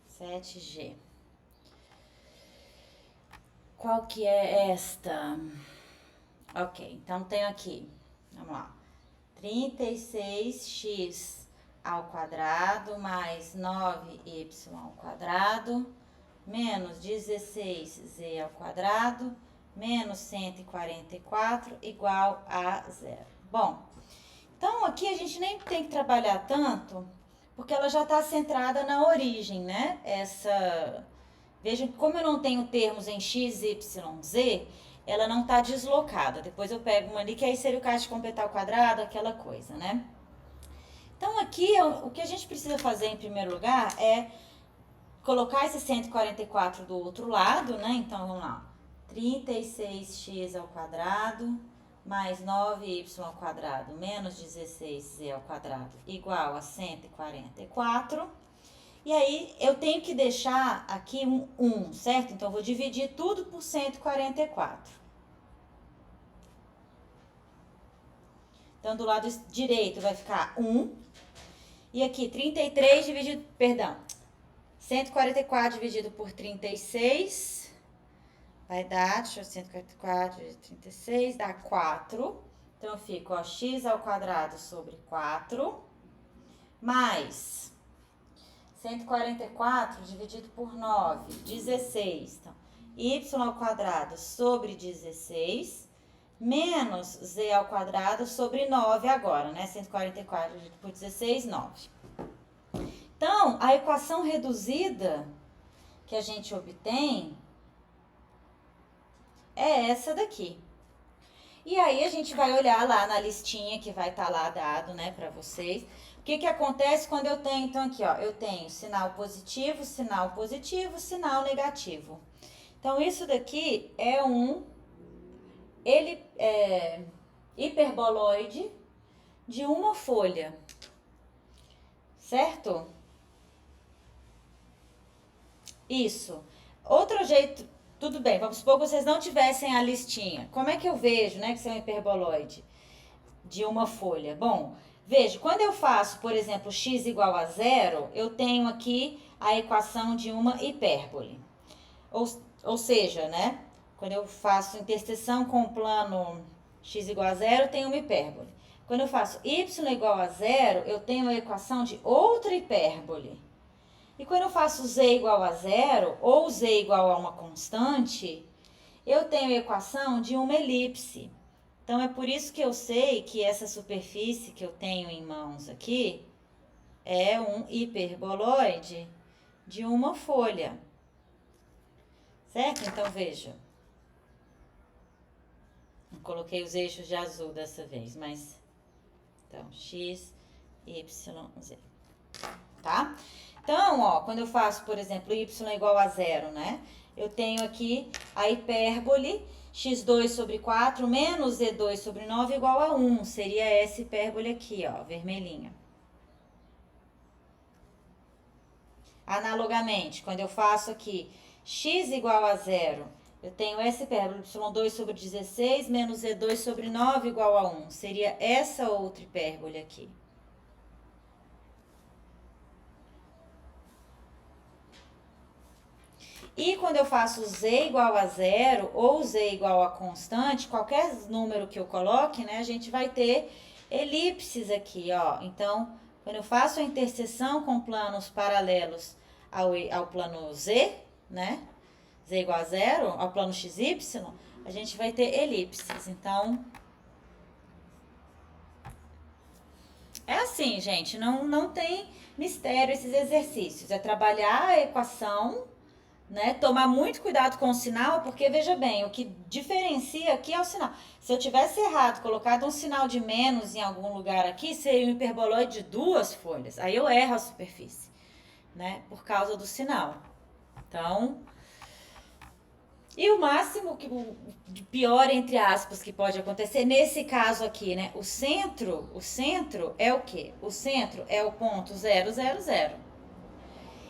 Sete G. Qual que é esta? Ok, então tenho aqui, vamos lá, 36x ao quadrado mais 9y ao quadrado menos 16z ao quadrado menos 144 igual a zero. Bom, então aqui a gente nem tem que trabalhar tanto, porque ela já está centrada na origem, né? Vejam que como eu não tenho termos em x, y, z, ela não está deslocada. Depois eu pego uma ali, que aí seria o caso de completar o quadrado, aquela coisa, né? Então aqui, o que a gente precisa fazer em primeiro lugar é colocar esse 144 do outro lado, né? Então, vamos lá. 36x ao quadrado mais 9y ao quadrado menos 16z ao quadrado igual a 144. E aí, eu tenho que deixar aqui um 1, certo? Então, eu vou dividir tudo por 144. Então, do lado direito vai ficar 1. E aqui, 33 dividido, perdão, 144 dividido por 36, vai dar, deixa eu 144 dividido por 36, dá 4. Então, eu fico, ó, x ao quadrado sobre 4, mais 144 dividido por 9, 16. Então, y ao quadrado sobre 16, menos z ao quadrado sobre 9 agora, né? 144 dividido por 16, 9. Então, a equação reduzida que a gente obtém é essa daqui. E aí, a gente vai olhar lá na listinha que vai estar lá dado, né, para vocês. O que que acontece quando eu tenho, então, aqui, ó, eu tenho sinal positivo, sinal negativo. Então, isso daqui é um hiperboloide de uma folha, certo? Isso. Outro jeito, tudo bem, vamos supor que vocês não tivessem a listinha. Como é que eu vejo, né, que isso é um hiperboloide de uma folha? Bom, veja, quando eu faço, por exemplo, x igual a 0, eu tenho aqui a equação de uma hipérbole. Ou seja, né, quando eu faço interseção com o plano x igual a 0, eu tenho uma hipérbole. Quando eu faço y igual a 0, eu tenho a equação de outra hipérbole. E quando eu faço z igual a 0 ou z igual a uma constante, eu tenho a equação de uma elipse. Então, é por isso que eu sei que essa superfície que eu tenho em mãos aqui é um hiperboloide de uma folha. Certo? Então, veja. Não coloquei os eixos de azul dessa vez, mas... Então, x, y, z. Tá? Então, ó, quando eu faço, por exemplo, y igual a 0, né? Eu tenho aqui a hipérbole x2 sobre 4 menos z2 sobre 9 igual a 1. Seria essa hipérbole aqui, ó, vermelhinha. Analogamente, quando eu faço aqui x igual a 0, eu tenho essa hipérbole y2 sobre 16 menos z2 sobre 9 igual a 1. Seria essa outra hipérbole aqui. E quando eu faço z igual a 0 ou z igual a constante, qualquer número que eu coloque, né, a gente vai ter elipses aqui, ó. Então, quando eu faço a interseção com planos paralelos ao plano z, né, z igual a 0, ao plano xy, a gente vai ter elipses. Então, é assim, gente, não tem mistério esses exercícios. É trabalhar a equação, né? Tomar muito cuidado com o sinal, porque veja bem, o que diferencia aqui é o sinal. Se eu tivesse errado, colocado um sinal de menos em algum lugar aqui, seria um hiperboloide de duas folhas. Aí eu erro a superfície, né? Por causa do sinal. Então, e o máximo que o pior, entre aspas, que pode acontecer, nesse caso aqui, né? O centro é o quê? O centro é o ponto 0, 0, 0.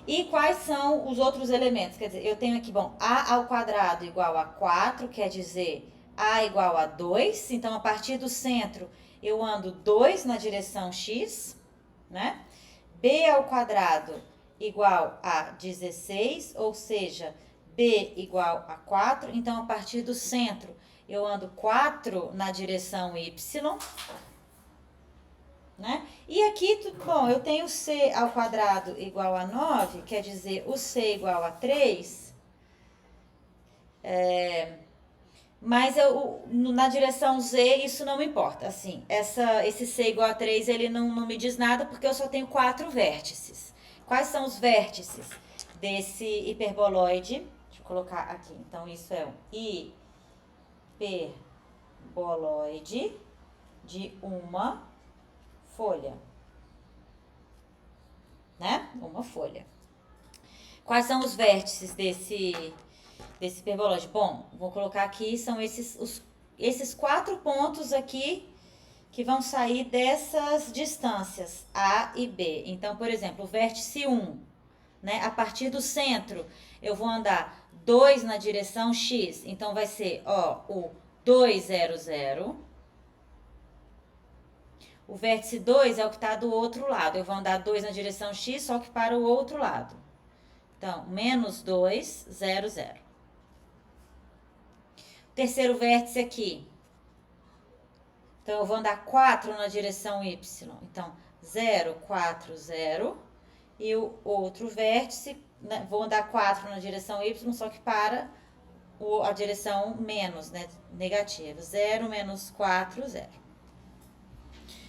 E quais são os outros elementos? Quer dizer, eu tenho aqui, bom, a ao quadrado igual a 4, quer dizer, a igual a 2. Então, a partir do centro, eu ando 2 na direção x, né? B ao quadrado igual a 16, ou seja, B igual a 4. Então, a partir do centro, eu ando 4 na direção y, né? E aqui, bom, eu tenho c ao quadrado igual a 9, quer dizer, o c igual a 3, mas na direção z isso não me importa, assim, esse c igual a 3, ele não me diz nada, porque eu só tenho 4 vértices. Quais são os vértices desse hiperboloide? Deixa eu colocar aqui, então isso é um hiperboloide de uma folha, né? Uma folha. Quais são os vértices desse hiperbolóide? Bom, vou colocar aqui, são esses 4 pontos aqui que vão sair dessas distâncias A e B. Então, por exemplo, o vértice 1, né? A partir do centro, eu vou andar 2 na direção X. Então, vai ser, ó, o 2, 0, 0. O vértice 2 é o que está do outro lado. Eu vou andar 2 na direção X, só que para o outro lado. Então, menos 2, 0, 0. Terceiro vértice aqui. Então, eu vou andar 4 na direção Y. Então, 0, 4, 0. E o outro vértice, né, vou andar 4 na direção Y, só que para a direção menos, né, negativa. 0, menos 4, 0.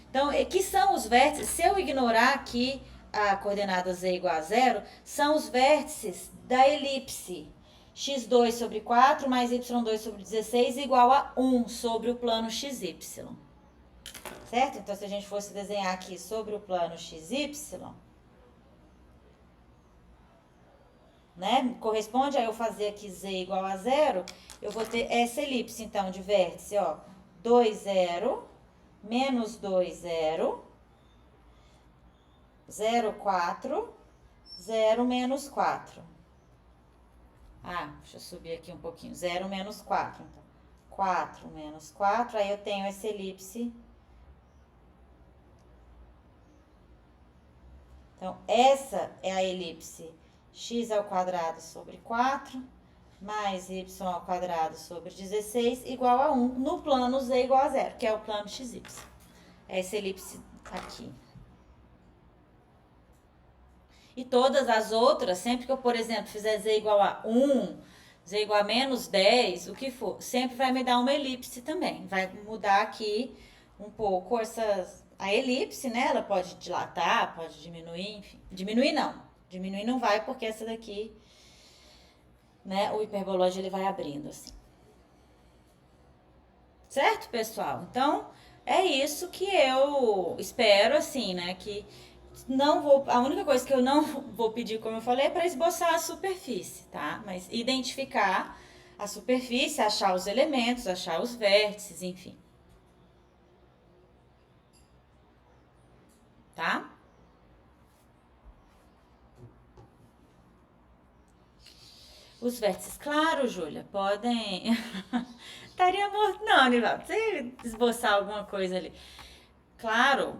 Então, que são os vértices? Se eu ignorar aqui a coordenada z igual a 0, são os vértices da elipse. x2 sobre 4 mais y2 sobre 16 igual a 1 sobre o plano xy. Certo? Então, se a gente fosse desenhar aqui sobre o plano xy, né, corresponde a eu fazer aqui z igual a 0, eu vou ter essa elipse, então, de vértice, ó, 2, 0, menos 2, 0, 0, 4, 0, menos 4. Ah, deixa eu subir aqui um pouquinho. 0, menos 4. Então, 4 menos 4, aí eu tenho essa elipse. Então, essa é a elipse x ao quadrado sobre 4, mais y ao quadrado sobre 16, igual a 1, no plano z igual a 0, que é o plano xy. Essa elipse aqui. E todas as outras, sempre que eu, por exemplo, fizer z igual a 1, z igual a menos 10, o que for, sempre vai me dar uma elipse também. Vai mudar aqui um pouco a elipse, né? Ela pode dilatar, pode diminuir, enfim. Diminuir não. Diminuir não vai, porque essa daqui, né? O hiperbolóide, ele vai abrindo assim. Certo, pessoal? Então, é isso que eu espero, assim, né? Que não vou, a única coisa que eu não vou pedir, como eu falei, é para esboçar a superfície, tá? Mas identificar a superfície, achar os elementos, achar os vértices, enfim. Tá? Os vértices, claro, Júlia, podem... Estaria morto, não, Nivaldo, você esboçar alguma coisa ali. Claro,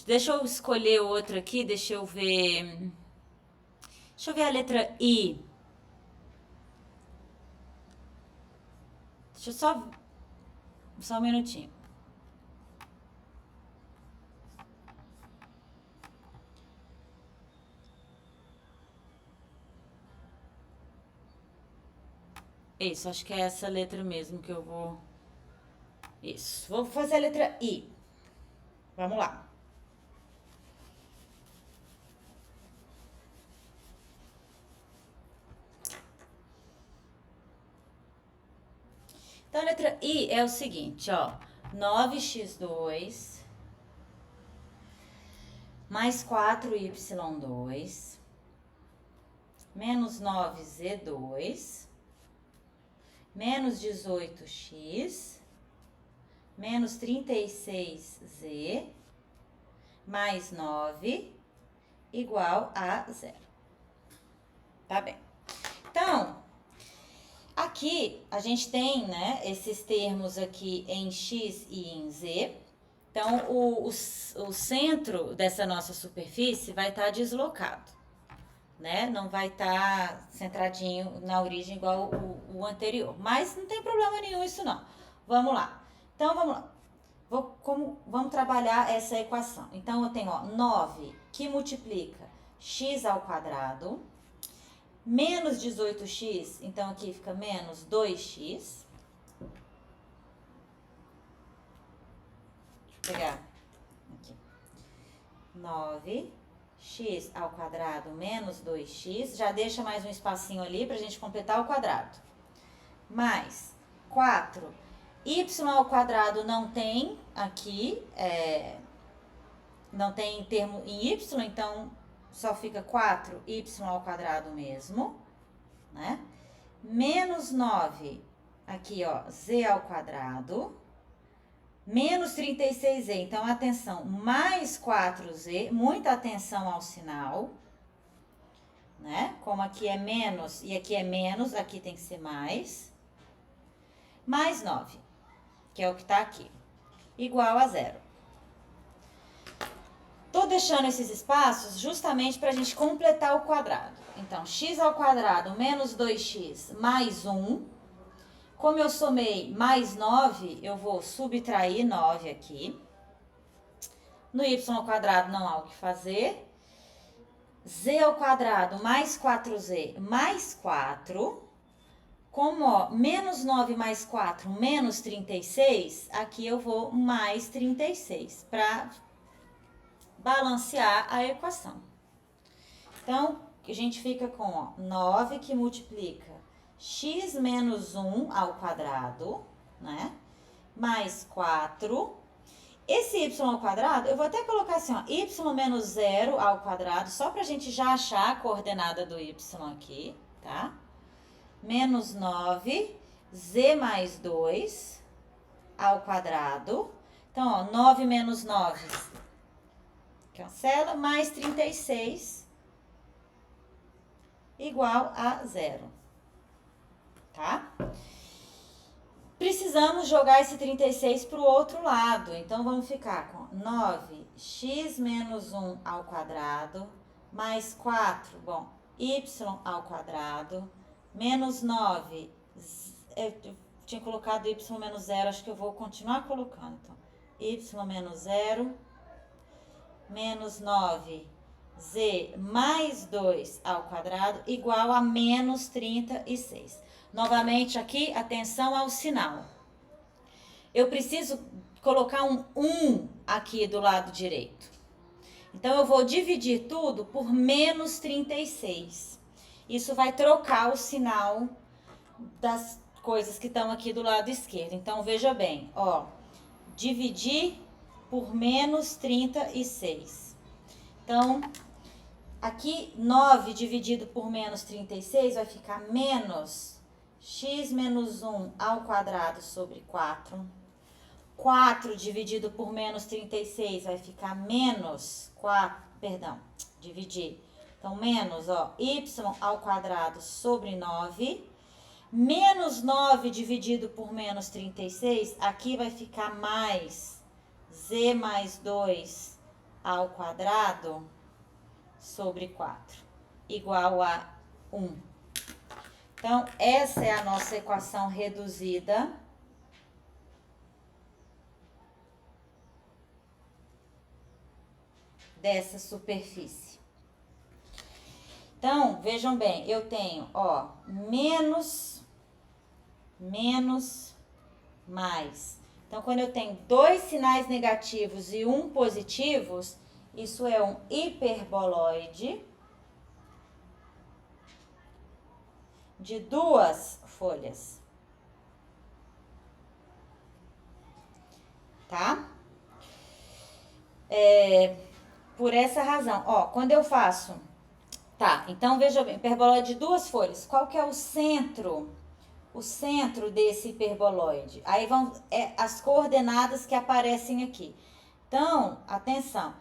deixa eu escolher outra aqui, deixa eu ver a letra I. Deixa eu só um minutinho. Isso, acho que é essa letra mesmo que eu vou... Isso, vou fazer a letra I. Vamos lá. Então, a letra I é o seguinte, ó. 9x2 mais 4y2 menos 9z2 menos 18x menos 36z mais 9 igual a 0. Tá bem. Então, aqui a gente tem, né, esses termos aqui em x e em z. Então, o centro dessa nossa superfície vai estar deslocado, né? Não vai estar centradinho na origem igual o anterior. Mas não tem problema nenhum isso não. Vamos lá. Então, vamos lá. Vamos trabalhar essa equação. Então, eu tenho, ó, 9 que multiplica x ao quadrado menos 18x, então aqui fica menos 2x. Deixa eu pegar aqui. 9x ao quadrado menos 2x. Já deixa mais um espacinho ali pra gente completar o quadrado. Mais 4. Y ao quadrado não tem aqui, não tem termo em y, então só fica 4y ao quadrado mesmo, né? Menos 9, aqui, ó, z ao quadrado. Menos 36z, então, atenção, mais 4z, muita atenção ao sinal, né? Como aqui é menos e aqui é menos, aqui tem que ser mais. Mais 9, que é o que tá aqui, igual a 0. Tô deixando esses espaços justamente para a gente completar o quadrado. Então, x ao quadrado menos 2x mais 1. Como eu somei mais 9, eu vou subtrair 9 aqui. No y ao quadrado não há o que fazer. Z ao quadrado mais 4z mais 4. Como, ó, menos 9 mais 4, menos 36, aqui eu vou mais 36 para balancear a equação. Então, a gente fica com, ó, 9 que multiplica x menos 1 ao quadrado, né? Mais 4. Esse y ao quadrado, eu vou até colocar assim, ó, y menos 0 ao quadrado, só pra gente já achar a coordenada do y aqui, tá? Menos 9, z mais 2 ao quadrado. Então, ó, 9 menos 9, cancela, mais 36, igual a 0, tá? Precisamos jogar esse 36 para o outro lado, então vamos ficar com 9x menos 1 ao quadrado, mais 4, bom, y ao quadrado, menos 9, eu tinha colocado y menos 0, acho que eu vou continuar colocando, então, y menos 0, menos 9, z mais 2 ao quadrado, igual a menos 36. Novamente aqui, atenção ao sinal. Eu preciso colocar um 1 aqui do lado direito. Então, eu vou dividir tudo por menos 36. Isso vai trocar o sinal das coisas que estão aqui do lado esquerdo. Então, veja bem, ó, dividir por menos 36. Então, aqui 9 dividido por menos 36 vai ficar menos x menos 1 ao quadrado sobre 4. 4 dividido por menos 36 vai ficar menos 4, perdão, dividir. Então, menos, ó, y ao quadrado sobre 9. Menos 9 dividido por menos 36, aqui vai ficar mais z mais 2 ao quadrado sobre 4, igual a 1. Então, essa é a nossa equação reduzida. Dessa superfície. Então, vejam bem, eu tenho, ó, menos, mais. Então, quando eu tenho dois sinais negativos e um positivos, isso é um hiperboloide de duas folhas. Tá? Por essa razão, ó, quando eu faço, tá, então veja bem, hiperboloide de duas folhas, qual que é o centro? O centro desse hiperboloide. Aí vão as coordenadas que aparecem aqui. Então, atenção,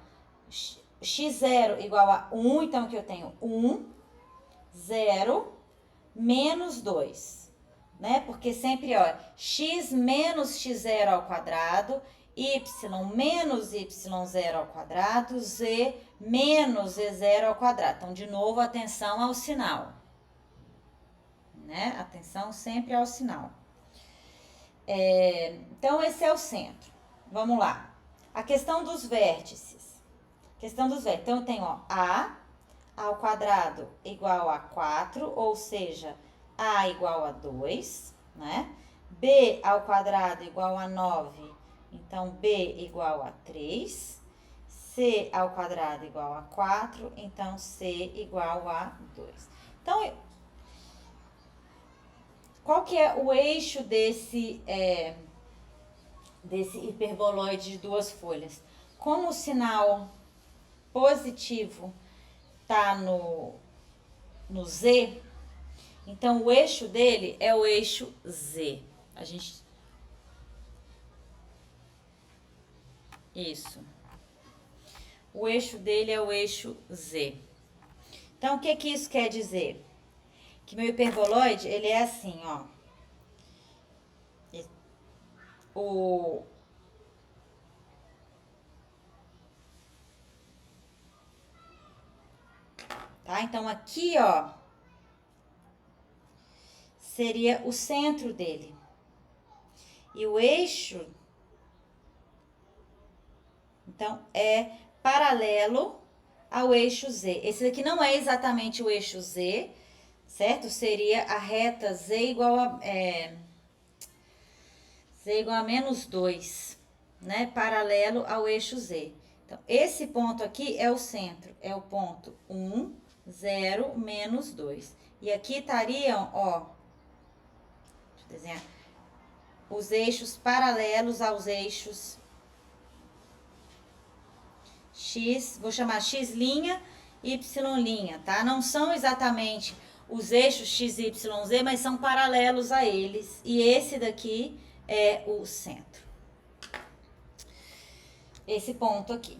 x0 igual a 1, então aqui eu tenho 1, 0, menos 2, né? Porque sempre, ó, x menos x0 ao quadrado, y menos y0 ao quadrado, z menos z0 ao quadrado. Então, de novo, atenção ao sinal. Né? Atenção sempre ao sinal. Então, esse é o centro. Vamos lá. A questão dos vértices. Então, eu tenho, ó, a ao quadrado igual a 4, ou seja, a igual a 2, né? B ao quadrado igual a 9, então B igual a 3. C ao quadrado igual a 4, então C igual a 2. Então, qual que é o eixo desse hiperboloide de duas folhas? Como o sinal positivo tá no Z, então o eixo dele é o eixo Z. Isso. O eixo dele é o eixo Z. Então, o que que isso quer dizer? Que meu hiperboloide, ele é assim, ó. Tá? Então, aqui, ó, seria o centro dele. E o eixo, então, é paralelo ao eixo Z. Esse daqui não é exatamente o eixo Z, certo? Seria a reta Z igual a menos 2, né? Paralelo ao eixo Z. Então, esse ponto aqui é o centro, é o ponto 1, 0, menos 2. E aqui estariam, ó, deixa eu desenhar, os eixos paralelos aos eixos X, vou chamar X', Y', tá? Não são exatamente os eixos X, Y, Z, mas são paralelos a eles. E esse daqui é o centro. Esse ponto aqui.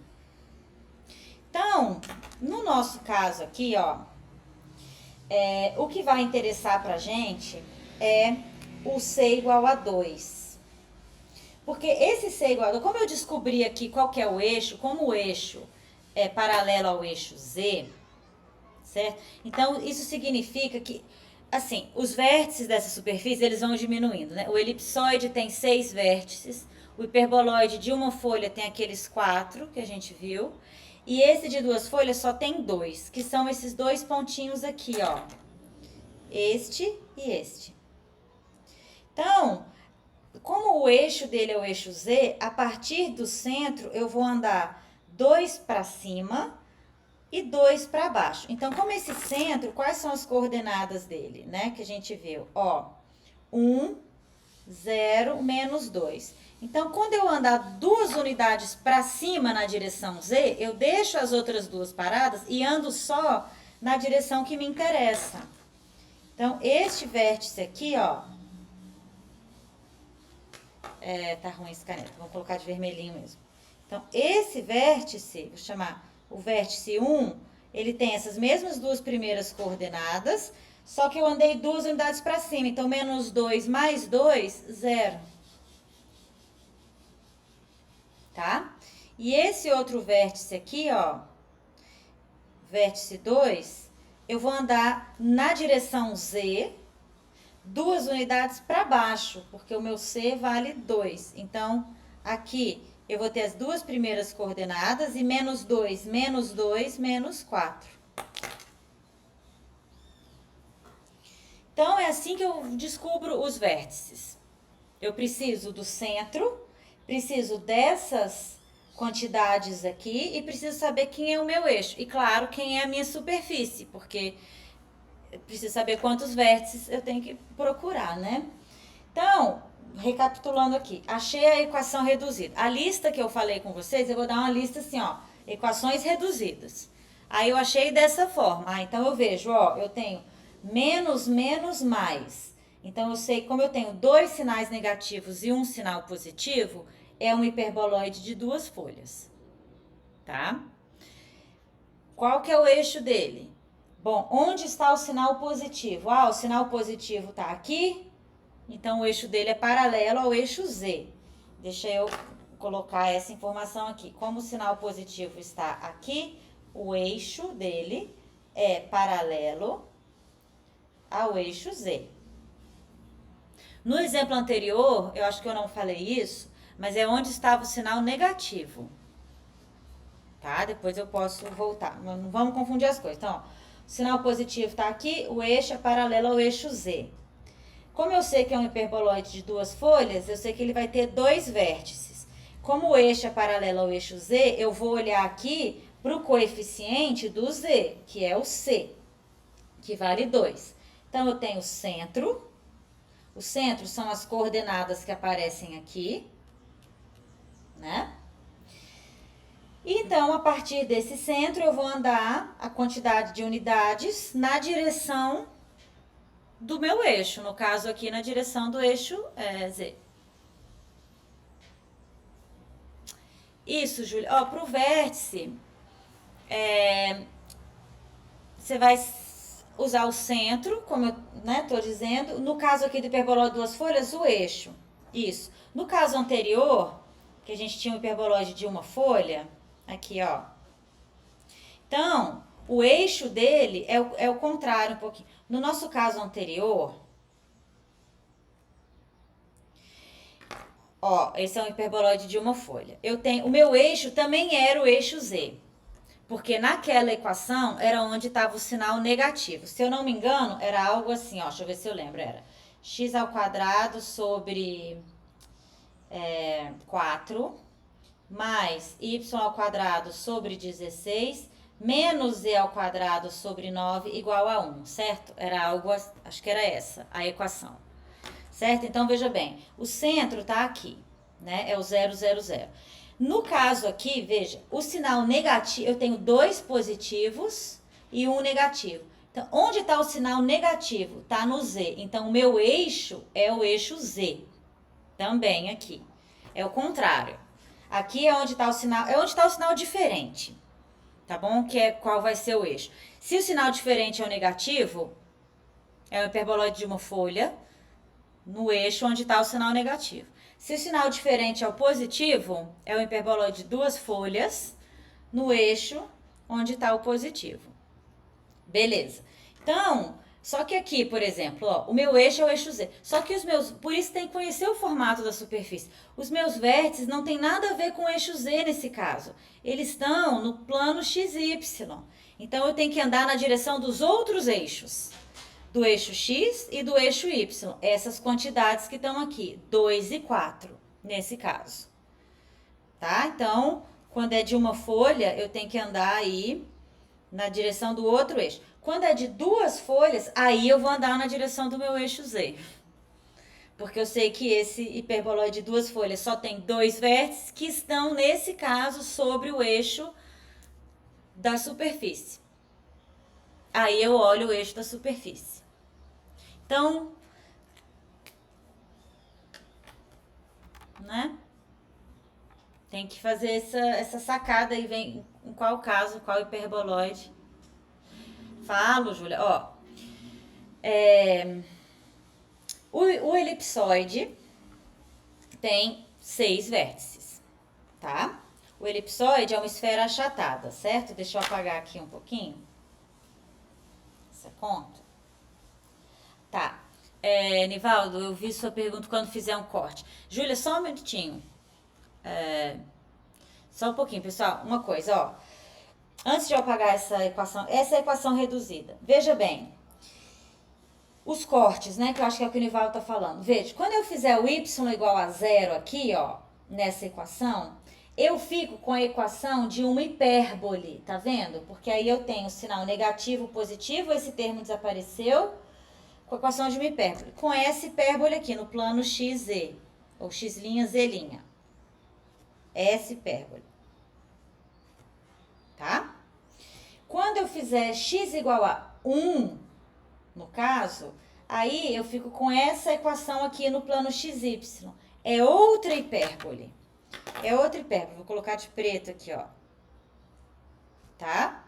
Então, no nosso caso aqui, ó, o que vai interessar pra gente é o C igual a 2. Porque esse C igual a 2, como eu descobri aqui qual que é o eixo, como o eixo é paralelo ao eixo Z, certo? Então, isso significa que, assim, os vértices dessa superfície, eles vão diminuindo, né? O elipsoide tem 6 vértices, o hiperboloide de uma folha tem aqueles 4 que a gente viu, e esse de 2 folhas só tem 2, que são esses 2 pontinhos aqui, ó. Este e este. Então, como o eixo dele é o eixo Z, a partir do centro eu vou andar 2 para cima e 2 para baixo. Então, como esse centro, quais são as coordenadas dele, né? Que a gente viu, ó, 1, 0, menos 2. Então, quando eu andar 2 unidades para cima na direção Z, eu deixo as outras 2 paradas e ando só na direção que me interessa. Então, este vértice aqui, ó, tá ruim esse caneta, vou colocar de vermelhinho mesmo. Então, esse vértice, vou chamar o vértice 1, ele tem essas mesmas 2 primeiras coordenadas, só que eu andei 2 unidades para cima, então menos 2 mais 2, 0. Tá? E esse outro vértice aqui, ó, vértice 2, eu vou andar na direção Z, 2 unidades para baixo, porque o meu C vale 2. Então, aqui eu vou ter as 2 primeiras coordenadas e menos 2, menos 4. Então, é assim que eu descubro os vértices. Eu preciso do centro, preciso dessas quantidades aqui e preciso saber quem é o meu eixo. E, claro, quem é a minha superfície, porque eu preciso saber quantos vértices eu tenho que procurar, né? Então, recapitulando aqui, achei a equação reduzida. A lista que eu falei com vocês, eu vou dar uma lista assim, ó, equações reduzidas. Aí eu achei dessa forma. Então eu vejo, ó, eu tenho menos, menos, mais. Então eu sei, como eu tenho 2 sinais negativos e um sinal positivo, é um hiperboloide de 2 folhas. Tá? Qual que é o eixo dele? Bom, onde está o sinal positivo? Ah, o sinal positivo tá aqui. Então, o eixo dele é paralelo ao eixo Z. Deixa eu colocar essa informação aqui. Como o sinal positivo está aqui, o eixo dele é paralelo ao eixo Z. No exemplo anterior, eu acho que eu não falei isso, mas é onde estava o sinal negativo. Tá? Depois eu posso voltar. Não vamos confundir as coisas. Então, ó, o sinal positivo está aqui, o eixo é paralelo ao eixo Z. Como eu sei que é um hiperboloide de 2 folhas, eu sei que ele vai ter 2 vértices. Como o eixo é paralelo ao eixo Z, eu vou olhar aqui para o coeficiente do Z, que é o C, que vale 2. Então, eu tenho o centro. O centro são as coordenadas que aparecem aqui, né? Então, a partir desse centro, eu vou andar a quantidade de unidades na direção do meu eixo. No caso aqui, na direção do eixo Z. Isso, Júlia. Ó, pro vértice, você vai usar o centro, como eu tô dizendo. No caso aqui do hiperbolóide de duas folhas, o eixo. Isso. No caso anterior, que a gente tinha um hiperbolóide de uma folha, aqui, ó. Então, o eixo dele é o contrário um pouquinho. No nosso caso anterior, ó, esse é um hiperbolóide de uma folha. O meu eixo também era o eixo Z. Porque naquela equação era onde estava o sinal negativo. Se eu não me engano, era algo assim, ó. Deixa eu ver se eu lembro. Era x ao quadrado sobre 4 mais y ao quadrado sobre 16 menos z ao quadrado sobre 9 igual a 1, certo? Era algo, acho que era essa a equação. Certo? Então, veja bem. O centro tá aqui, né? É o 0, 0, 0. No caso aqui, veja, o sinal negativo, eu tenho dois positivos e um negativo. Então, onde está o sinal negativo? Está no Z. Então, o meu eixo é o eixo Z. Também aqui. É o contrário. Aqui é onde está o sinal diferente. Tá bom? Que é qual vai ser o eixo. Se o sinal diferente é o negativo, é o hiperboloide de uma folha, no eixo onde está o sinal negativo. Se o sinal diferente é o positivo, é o hiperboloide de duas folhas, no eixo onde está o positivo. Beleza. Então, só que aqui, por exemplo, ó, o meu eixo é o eixo Z. Só que por isso tem que conhecer o formato da superfície. Os meus vértices não tem nada a ver com o eixo Z nesse caso. Eles estão no plano XY. Então, eu tenho que andar na direção dos outros eixos. Do eixo X e do eixo Y. Essas quantidades que estão aqui, 2 e 4, nesse caso. Tá? Então, quando é de uma folha, eu tenho que andar aí na direção do outro eixo. Quando é de duas folhas, aí eu vou andar na direção do meu eixo Z. Porque eu sei que esse hiperboloide de duas folhas só tem dois vértices que estão, nesse caso, sobre o eixo da superfície. Aí eu olho o eixo da superfície. Então, né? Tem que fazer essa sacada aí, vem em qual caso, qual hiperboloide. Falo, Júlia, ó. O elipsoide tem 6 vértices, tá? O elipsoide é uma esfera achatada, certo? Deixa eu apagar aqui um pouquinho. Essa conta. Tá. Nivaldo, eu vi sua pergunta quando fizer um corte. Júlia, só um minutinho. Só um pouquinho, pessoal. Uma coisa, ó. Antes de eu apagar essa é a equação reduzida. Veja bem. Os cortes, né? Que eu acho que é o que o Nivaldo tá falando. Veja, quando eu fizer o y igual a 0 aqui, ó, nessa equação, eu fico com a equação de uma hipérbole, tá vendo? Porque aí eu tenho sinal negativo, positivo, esse termo desapareceu, com a equação de uma hipérbole. Com essa hipérbole aqui no plano XZ, ou X', Z'. Essa hipérbole. Tá? Quando eu fizer x igual a 1, no caso, aí eu fico com essa equação aqui no plano XY. É outra hipérbole. É outra hipérbole. Vou colocar de preto aqui, ó. Tá?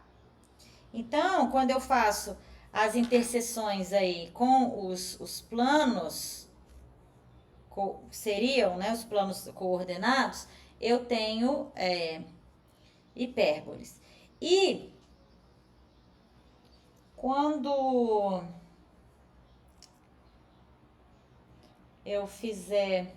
Então, quando eu faço as interseções aí com os planos, seriam, né, os planos coordenados, eu tenho hipérboles. E quando eu fizer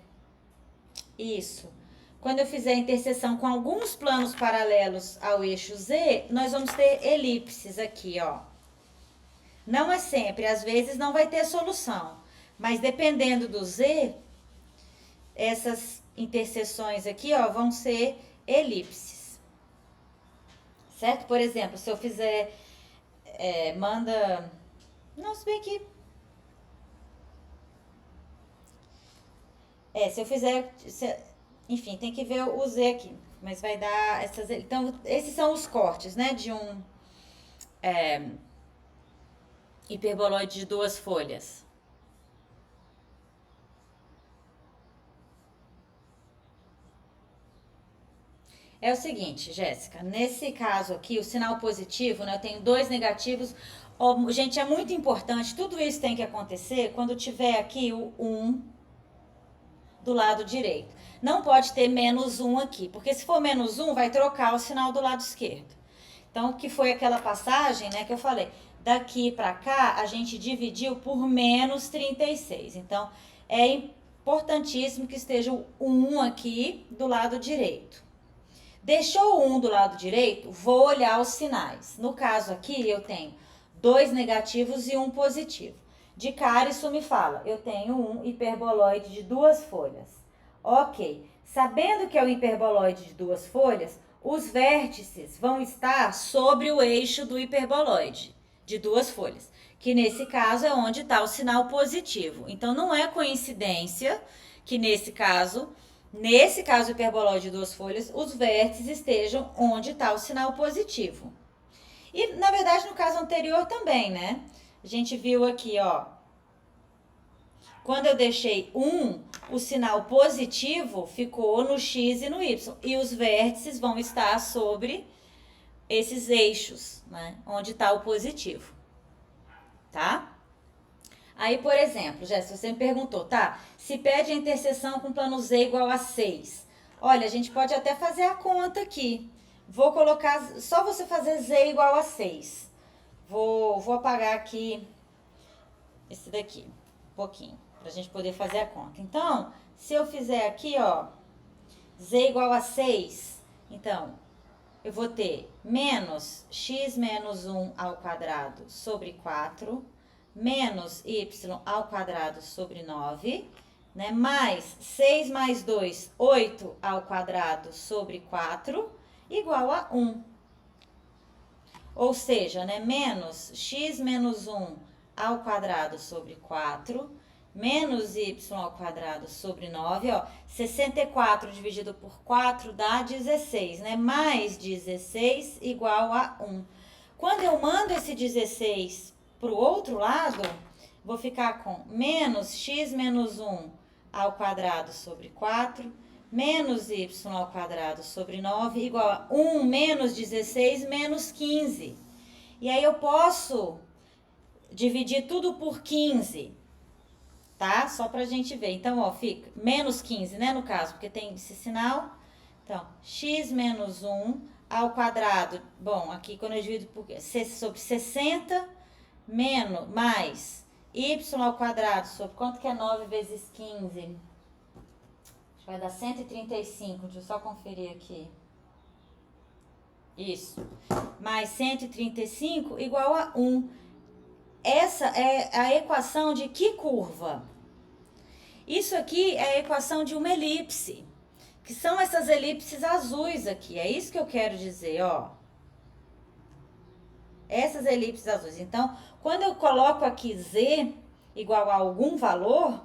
isso, quando eu fizer a interseção com alguns planos paralelos ao eixo Z, nós vamos ter elipses aqui, ó. Não é sempre, às vezes não vai ter solução, mas dependendo do Z, essas interseções aqui, ó, vão ser elipses. Certo? Por exemplo, se eu fizer, não, se bem que... se eu fizer Enfim, tem que ver o Z aqui. Mas vai dar essas... Então, esses são os cortes, né? De um hiperboloide de duas folhas. É o seguinte, Jéssica, nesse caso aqui, o sinal positivo, né, eu tenho dois negativos. Gente, é muito importante, tudo isso tem que acontecer quando tiver aqui o 1 do lado direito. Não pode ter menos 1 aqui, porque se for menos 1, vai trocar o sinal do lado esquerdo. Então, que foi aquela passagem, né, que eu falei, daqui para cá, a gente dividiu por menos 36. Então, é importantíssimo que esteja o 1 aqui do lado direito. Deixou o 1 do lado direito, vou olhar os sinais. No caso aqui, eu tenho 2 negativos e 1 positivo. De cara, isso me fala, eu tenho um hiperboloide de duas folhas. Ok, sabendo que é um hiperboloide de duas folhas, os vértices vão estar sobre o eixo do hiperboloide de duas folhas, que nesse caso é onde está o sinal positivo. Então, não é coincidência que nesse caso hiperboloide de duas folhas, os vértices estejam onde está o sinal positivo. E, na verdade, no caso anterior também, né? A gente viu aqui, ó. Quando eu deixei 1, o sinal positivo ficou no X e no Y. E os vértices vão estar sobre esses eixos, né? Onde está o positivo. Tá? Aí, por exemplo, Jéssica, você me perguntou, tá? Se pede a interseção com plano Z igual a 6. Olha, a gente pode até fazer a conta aqui. Vou colocar, só você fazer Z igual a 6. Vou apagar aqui esse daqui, um pouquinho, pra gente poder fazer a conta. Então, se eu fizer aqui, ó, Z igual a 6, então, eu vou ter menos x menos 1 ao quadrado sobre 4, menos y ao quadrado sobre 9, né? Mais 6 mais 2, 8 ao quadrado sobre 4, igual a 1. Ou seja, né? Menos x menos 1 ao quadrado sobre 4, menos y ao quadrado sobre 9, ó. 64 dividido por 4 dá 16, né? Mais 16 igual a 1. Quando eu mando esse 16 para o outro lado, vou ficar com menos x menos 1 ao quadrado sobre 4, menos y ao quadrado sobre 9, igual a 1 menos 16 menos 15. E aí eu posso dividir tudo por 15, tá? Só pra gente ver. Então, ó, fica menos 15, né, no caso, porque tem esse sinal. Então, x menos 1 ao quadrado. Bom, aqui quando eu divido por sobre 60, menos, mais y ao quadrado sobre, quanto que é 9 vezes 15? Vai dar 135, deixa eu só conferir aqui. Isso. Mais 135 igual a 1. Essa é a equação de que curva? Isso aqui é a equação de uma elipse, que são essas elipses azuis aqui. É isso que eu quero dizer, ó. Essas elipses azuis. Então, quando eu coloco aqui z igual a algum valor,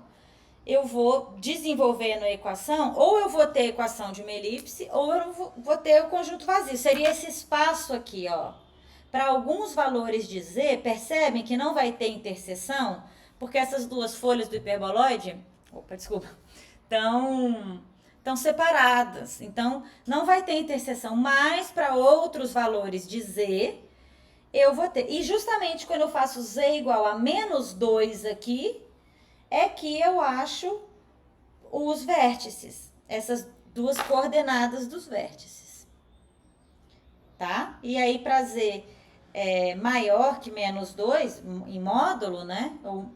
eu vou desenvolvendo a equação, ou eu vou ter a equação de uma elipse, ou eu vou ter o conjunto vazio. Seria esse espaço aqui, ó. Para alguns valores de z, percebem que não vai ter interseção, porque essas duas folhas do hiperboloide, estão separadas. Então, não vai ter interseção, mas para outros valores de z, eu vou ter. E justamente quando eu faço z igual a menos 2 aqui, é que eu acho os vértices, essas duas coordenadas dos vértices, tá? E aí, para z maior que menos 2, em módulo, né? Ou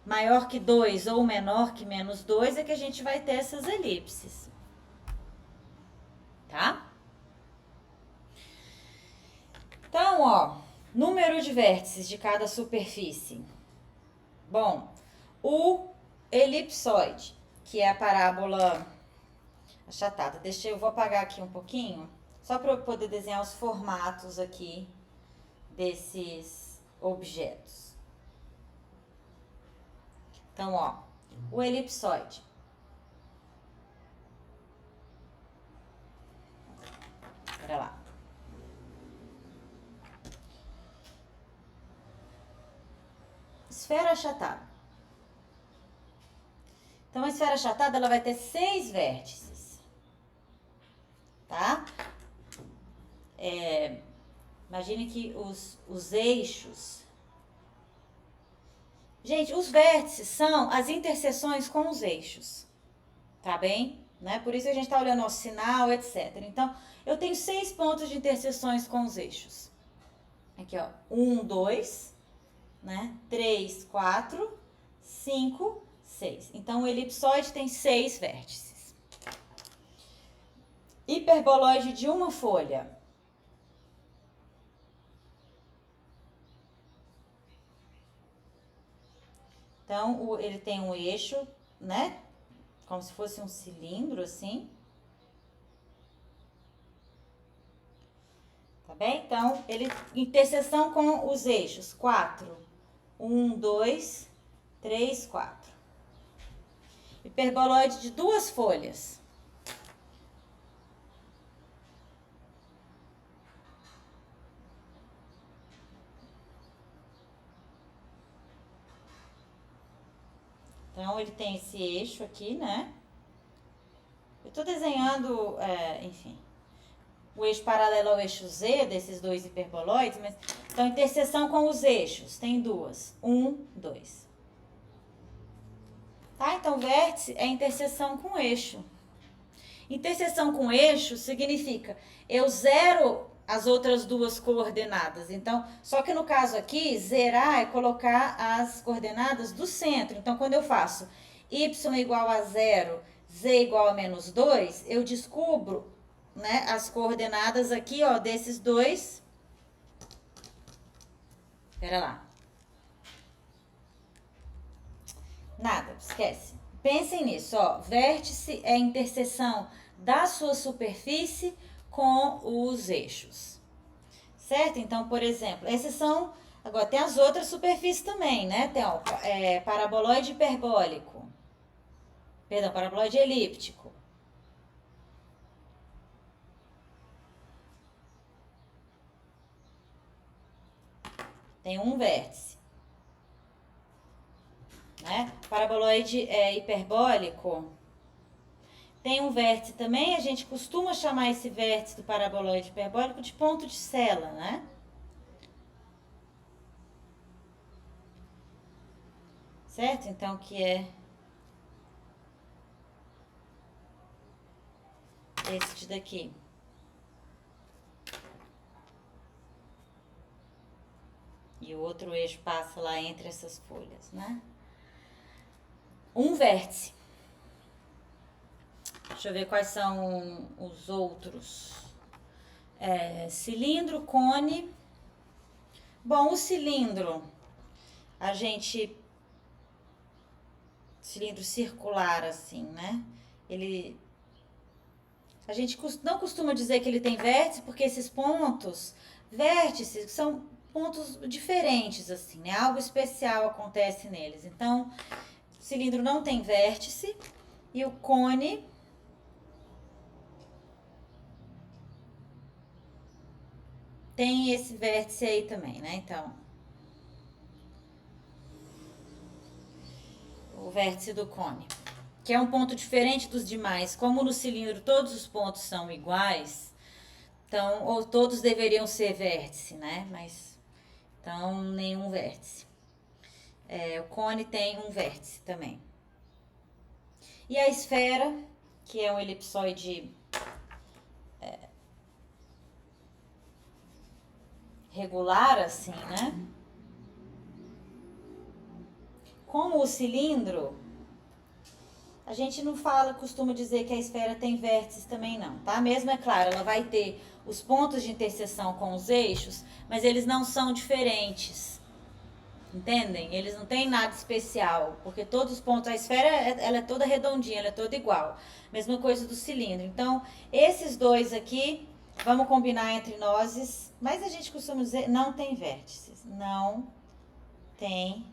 maior que 2 ou menor que menos 2, é que a gente vai ter essas elipses, tá? Então, ó, número de vértices de cada superfície. Bom, o elipsoide, que é a parábola achatada. Eu vou apagar aqui um pouquinho, só para eu poder desenhar os formatos aqui desses objetos. Então, ó, o elipsoide. Pera lá. Esfera achatada. Então, a esfera achatada, ela vai ter 6 vértices. Tá? Imagine que os eixos... Gente, os vértices são as interseções com os eixos. Tá bem? Né? Por isso a gente tá olhando o sinal, etc. Então, eu tenho 6 pontos de interseções com os eixos. Aqui, ó. 1, 2, né? 3, 4, 5, 6. Então, o elipsoide tem 6 vértices. Hiperboloide de uma folha. Então, ele tem um eixo, né? Como se fosse um cilindro, assim. Tá bem? Então, interseção com os eixos. 4. 1, 2, 3, 4. Hiperboloide de 2 folhas. Então, ele tem esse eixo aqui, né? Eu tô desenhando, enfim, o eixo paralelo ao eixo Z desses 2 hiperboloides, mas... Então, interseção com os eixos, tem 2. 1, 2. Tá? Então, vértice é interseção com eixo. Interseção com eixo significa eu zero as outras 2 coordenadas. Então, só que no caso aqui, zerar é colocar as coordenadas do centro. Então, quando eu faço y igual a 0, z igual a menos 2, eu descubro, né, as coordenadas aqui, ó, desses 2. Pera lá. Nada, esquece. Pensem nisso, ó. Vértice é a interseção da sua superfície com os eixos. Certo? Então, por exemplo, esses são... Agora, tem as outras superfícies também, né? Tem, ó, paraboloide hiperbólico. Perdão, paraboloide elíptico. Tem um vértice. Né? Paraboloide hiperbólico tem um vértice também, a gente costuma chamar esse vértice do paraboloide hiperbólico de ponto de sela, né? Certo? Então, que é este daqui. E o outro eixo passa lá entre essas folhas, né? Um vértice. Deixa eu ver quais são os outros. Cilindro, cone. Bom, o cilindro, cilindro circular assim, né? A gente não costuma dizer que ele tem vértice, porque esses pontos, vértices, são pontos diferentes, assim, né? Algo especial acontece neles. Então, o cilindro não tem vértice e o cone tem esse vértice aí também, né? Então, o vértice do cone, que é um ponto diferente dos demais. Como no cilindro todos os pontos são iguais, então, ou todos deveriam ser vértice, né? Mas, então, nenhum vértice. O cone tem um vértice também. E a esfera, que é um elipsoide regular, assim, né? Como o cilindro, a gente não costuma dizer que a esfera tem vértices também não, tá? Mesmo, é claro, ela vai ter os pontos de interseção com os eixos, mas eles não são diferentes, entendem? Eles não têm nada especial, porque todos os pontos, a esfera, ela é toda redondinha, ela é toda igual. Mesma coisa do cilindro. Então, esses dois aqui, vamos combinar entre nós, mas a gente costuma dizer, não tem vértices. Não tem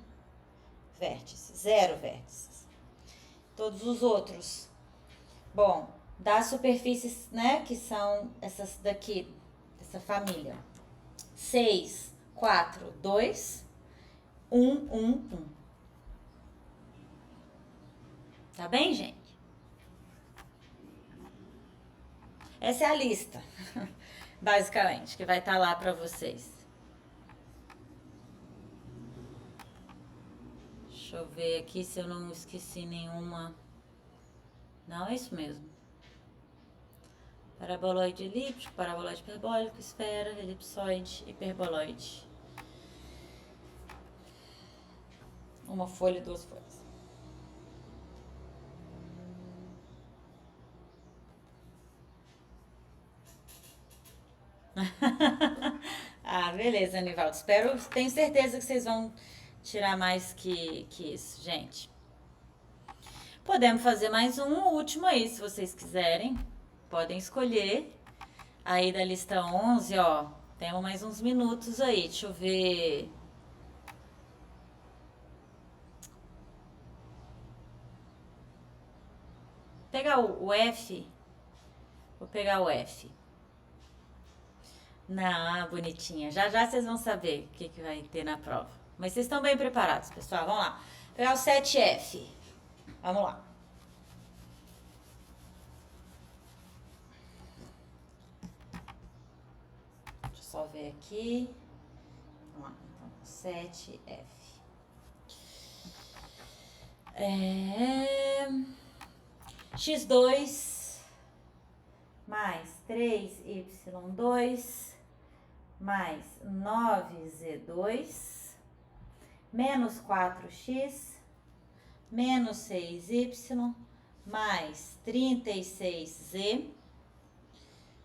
vértices, 0 vértices. Todos os outros. Bom, das superfícies, né, que são essas daqui, essa família. 6, 4, 2, 1, 1, 1. Tá bem, gente? Essa é a lista, basicamente, que vai estar lá para vocês. Deixa eu ver aqui se eu não esqueci nenhuma. Não, é isso mesmo. Paraboloide elíptico, paraboloide hiperbólico, esfera, elipsoide, hiperboloide. Uma folha e 2 folhas. Ah, beleza, Anivaldo. Tenho certeza que vocês vão tirar mais que isso, gente. Podemos fazer mais um último aí, se vocês quiserem. Podem escolher. Aí da lista 11, ó, temos mais uns minutos aí. Deixa eu ver. Vou pegar o F. Vou pegar o F. Não, bonitinha. Já já vocês vão saber o que vai ter na prova. Mas vocês estão bem preparados, pessoal. Vamos lá. Vou pegar o 7F. Vamos lá. Deixa eu só ver aqui. Vamos lá. Então, 7F. X2 mais 3Y2 mais 9Z2 menos 4X menos 6Y mais 36Z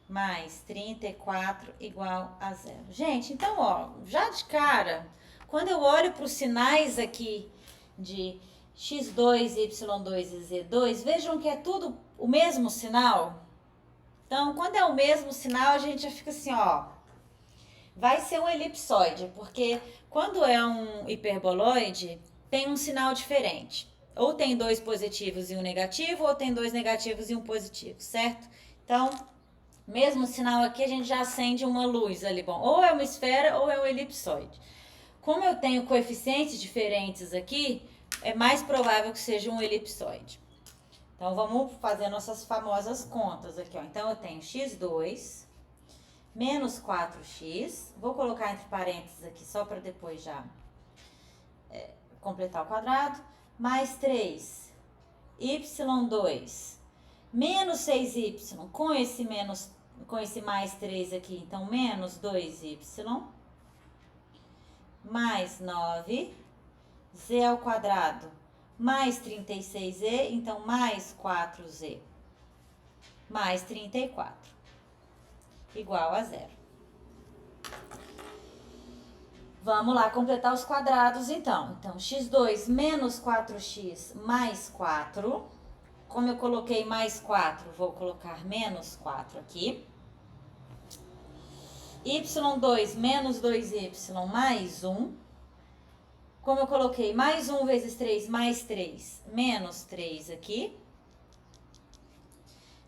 mais 34 igual a 0. Gente, então, ó, já de cara, quando eu olho para os sinais aqui de X2, Y2 e Z2, vejam que é tudo o mesmo sinal. Então, quando é o mesmo sinal, a gente já fica assim, ó, vai ser um elipsoide, porque quando é um hiperboloide, tem um sinal diferente. Ou tem 2 positivos e um negativo, ou tem 2 negativos e um positivo, certo? Então, mesmo sinal aqui, a gente já acende uma luz ali, bom, ou é uma esfera ou é um elipsoide. Como eu tenho coeficientes diferentes aqui, é mais provável que seja um elipsoide. Então, vamos fazer nossas famosas contas aqui, ó. Então, eu tenho x2 menos 4x, vou colocar entre parênteses aqui só para depois já completar o quadrado, mais 3, y2 menos 6y, com esse mais 3 aqui, então menos 2y, mais 9, z ao quadrado, mais 36z, então mais 4z, mais 34, igual a 0. Vamos lá completar os quadrados, então. Então, x2 menos 4x mais 4. Como eu coloquei mais 4, vou colocar menos 4 aqui. y2 menos 2y mais 1. Como eu coloquei mais 1 vezes 3 mais 3, menos 3 aqui.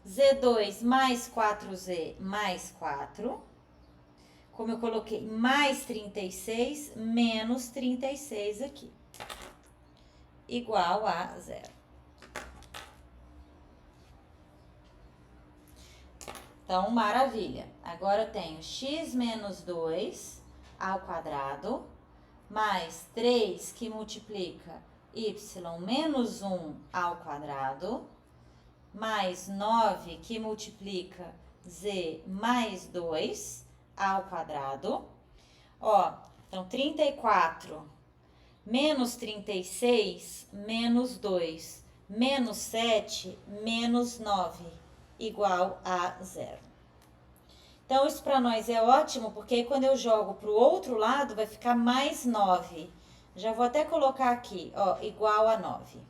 z2 mais 4z mais 4. Como eu coloquei mais 36, menos 36 aqui. Igual a 0. Então, maravilha. Agora eu tenho x menos 2 ao quadrado, mais 3 que multiplica y menos 1 ao quadrado, mais 9 que multiplica z mais 2 ao quadrado. Ó, então 34 menos 36 menos 2 menos 7 menos 9 igual a 0. Então, isso para nós é ótimo, porque quando eu jogo para o outro lado, vai ficar mais 9. Já vou até colocar aqui, ó, igual a 9.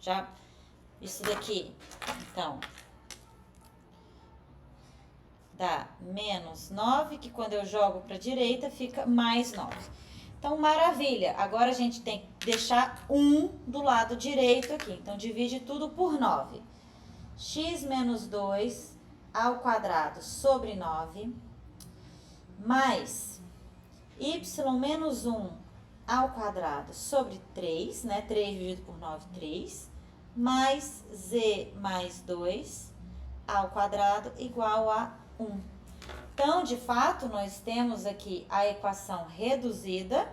Já, isso daqui, então, dá menos 9, que quando eu jogo para a direita, fica mais 9. Então, maravilha. Agora, a gente tem que deixar 1 do lado direito aqui. Então, divide tudo por 9. x menos 2 ao quadrado sobre 9, mais y menos 1 ao quadrado sobre 3, né? 3 dividido por 9, 3, mais z mais 2 ao quadrado igual a 1. Então, de fato, nós temos aqui a equação reduzida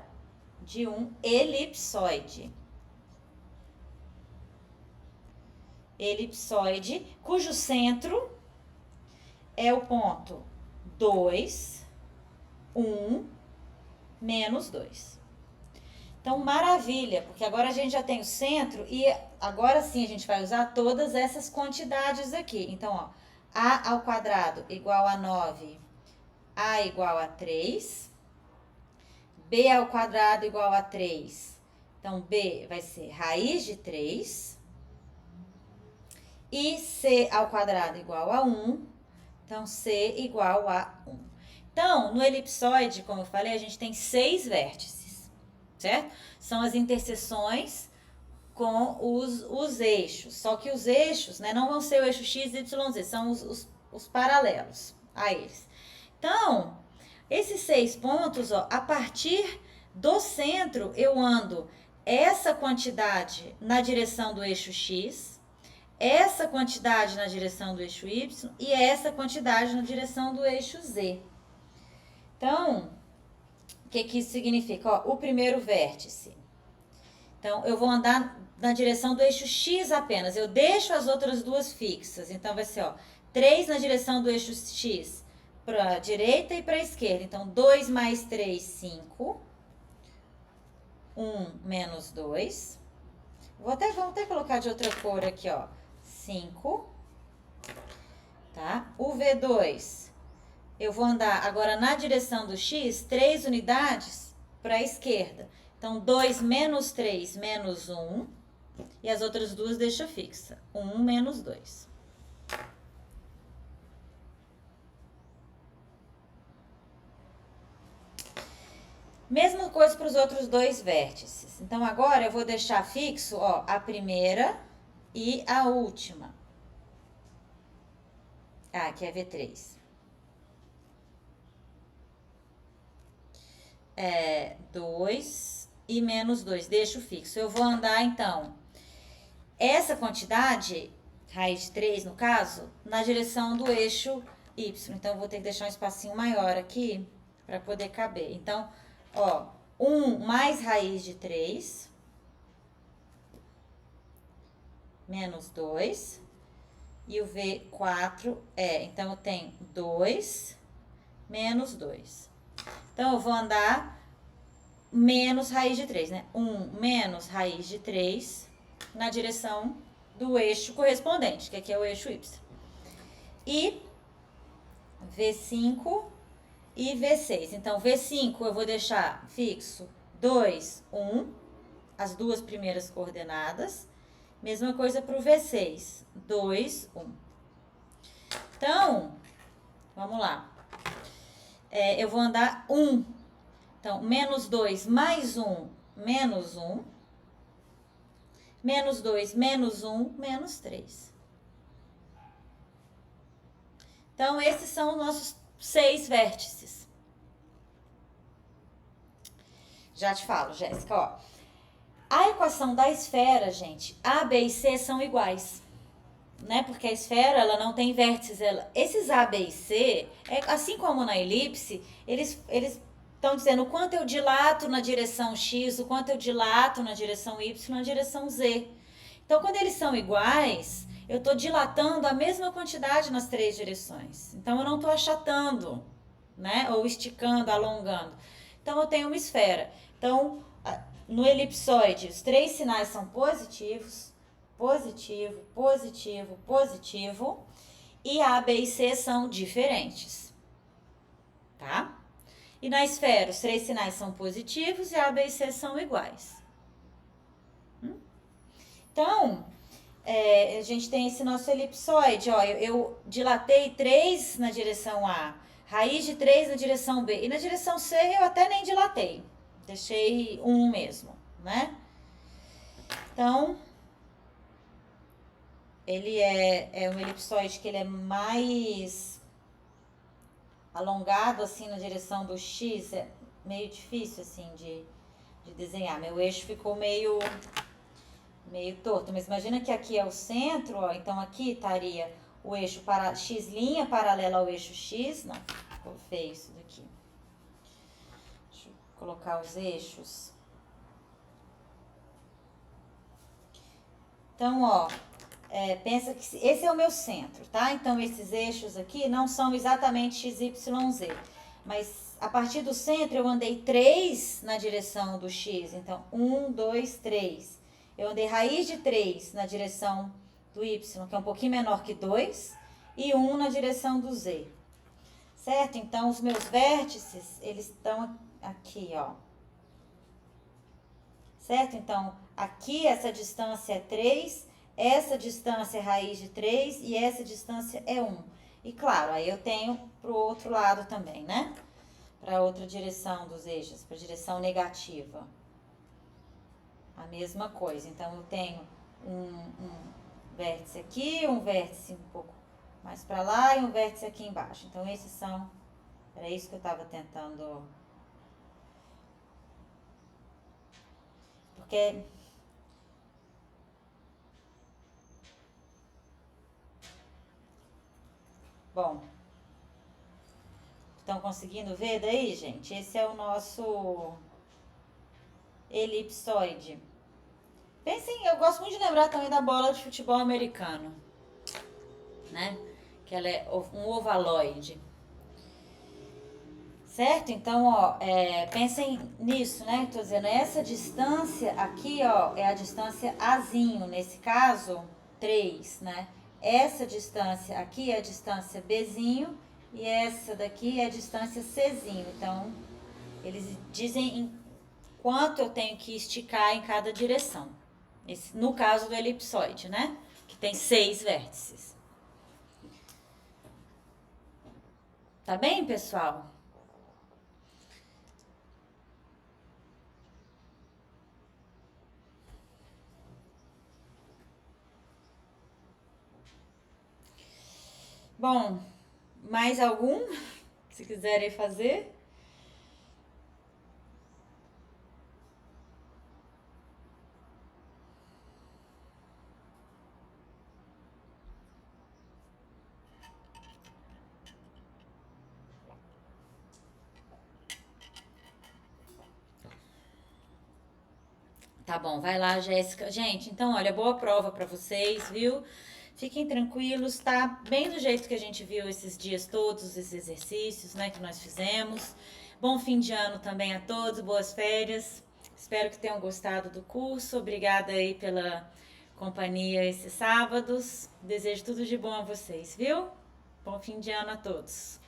de um elipsoide. Elipsoide, cujo centro é o ponto 2, 1, menos 2. Então, maravilha, porque agora a gente já tem o centro e agora sim a gente vai usar todas essas quantidades aqui. Então, ó, a ao quadrado igual a 9, a igual a 3, b ao quadrado igual a 3, então b vai ser raiz de 3, e c ao quadrado igual a 1, então c igual a 1. Então, no elipsoide, como eu falei, a gente tem 6 vértices, certo? São as interseções com os eixos, só que os eixos, né, não vão ser o eixo x, y, z, são os paralelos a eles. Então, esses 6 pontos, ó, a partir do centro, eu ando essa quantidade na direção do eixo x, essa quantidade na direção do eixo y e essa quantidade na direção do eixo z. Então, o que isso significa? Ó, o primeiro vértice. Então, eu vou andar na direção do eixo x apenas. Eu deixo as outras duas fixas. Então, vai ser, ó, 3 na direção do eixo x para a direita e para a esquerda. Então, 2 mais 3, 5. 1 menos 2. Vamos até colocar de outra cor aqui, ó. 5. Tá? O V2, eu vou andar agora na direção do x, 3 unidades para a esquerda. Então, 2 menos 3 menos 1. E as outras duas deixa fixa. 1 menos 2. Mesma coisa para os outros dois vértices. Então, agora eu vou deixar fixo, ó, a primeira e a última. Ah, aqui é V3. 2 e menos 2, deixo fixo. Eu vou andar, então, essa quantidade, raiz de 3 no caso, na direção do eixo Y. Então, eu vou ter que deixar um espacinho maior aqui para poder caber. Então, ó, 1 mais raiz de 3, menos 2, e o V4 então eu tenho 2 menos 2. Então, eu vou andar menos raiz de 3, né? 1 menos raiz de 3 na direção do eixo correspondente, que aqui é o eixo Y. E V5 e V6. Então, V5 eu vou deixar fixo 2, 1, as duas primeiras coordenadas. Mesma coisa para o V6, 2, 1. Então, vamos lá. Eu vou andar 1. Então, menos 2 mais 1, menos 1. Menos 2, menos 1, menos 3. Então, esses são os nossos 6 vértices. Já te falo, Jéssica, ó. A equação da esfera, gente, A, B e C são iguais, né? Porque a esfera, ela não tem vértices. Esses A, B e C, assim como na elipse, eles estão dizendo o quanto eu dilato na direção X, o quanto eu dilato na direção Y, na direção Z. Então, quando eles são iguais, eu estou dilatando a mesma quantidade nas 3 direções. Então, eu não estou achatando, né? Ou esticando, alongando. Então, eu tenho uma esfera. Então, no elipsoide, os 3 sinais são positivos, positivo, positivo, positivo. E A, B e C são diferentes, tá? E na esfera, os 3 sinais são positivos e A, B e C são iguais. Então, a gente tem esse nosso elipsoide, ó, eu dilatei 3 na direção A, raiz de 3 na direção B, e na direção C eu até nem dilatei, deixei 1 mesmo, né? Então, ele é um elipsoide que ele é mais alongado, assim, na direção do X. É meio difícil, assim, de desenhar. Meu eixo ficou meio torto. Mas imagina que aqui é o centro, ó. Então, aqui estaria o eixo para X' paralelo ao eixo X. Não, ficou feio isso daqui. Deixa eu colocar os eixos. Então, ó, pensa que esse é o meu centro, tá? Então, esses eixos aqui não são exatamente x, y, z. Mas, a partir do centro, eu andei 3 na direção do x. Então, 1, 2, 3. Eu andei raiz de 3 na direção do y, que é um pouquinho menor que 2. E 1 na direção do z. Certo? Então, os meus vértices, eles estão aqui, ó. Certo? Então, aqui essa distância é 3, essa distância é raiz de 3 e essa distância é 1. E claro, aí eu tenho pro outro lado também, né? Para outra direção dos eixos, para direção negativa. A mesma coisa. Então, eu tenho um vértice aqui, um vértice um pouco mais para lá e um vértice aqui embaixo. Então, esses são... Era isso que eu estava tentando... Porque... Bom, estão conseguindo ver daí, gente? Esse é o nosso elipsoide. Pensem, eu gosto muito de lembrar também da bola de futebol americano, né? Que ela é um ovaloide. Certo? Então, ó, pensem nisso, né? Tô dizendo, essa distância aqui, ó, é a distância Azinho, nesse caso, 3, né? Essa distância aqui é a distância Bzinho e essa daqui é a distância Czinho. Então, eles dizem em quanto eu tenho que esticar em cada direção. No caso do elipsoide, né? Que tem 6 vértices. Tá bem, pessoal? Bom, mais algum? Se quiserem fazer. Tá bom, vai lá, Jéssica. Gente, então, olha, boa prova pra vocês, viu? Fiquem tranquilos, tá? Bem do jeito que a gente viu esses dias todos, esses exercícios, né, que nós fizemos. Bom fim de ano também a todos, boas férias. Espero que tenham gostado do curso. Obrigada aí pela companhia esses sábados. Desejo tudo de bom a vocês, viu? Bom fim de ano a todos.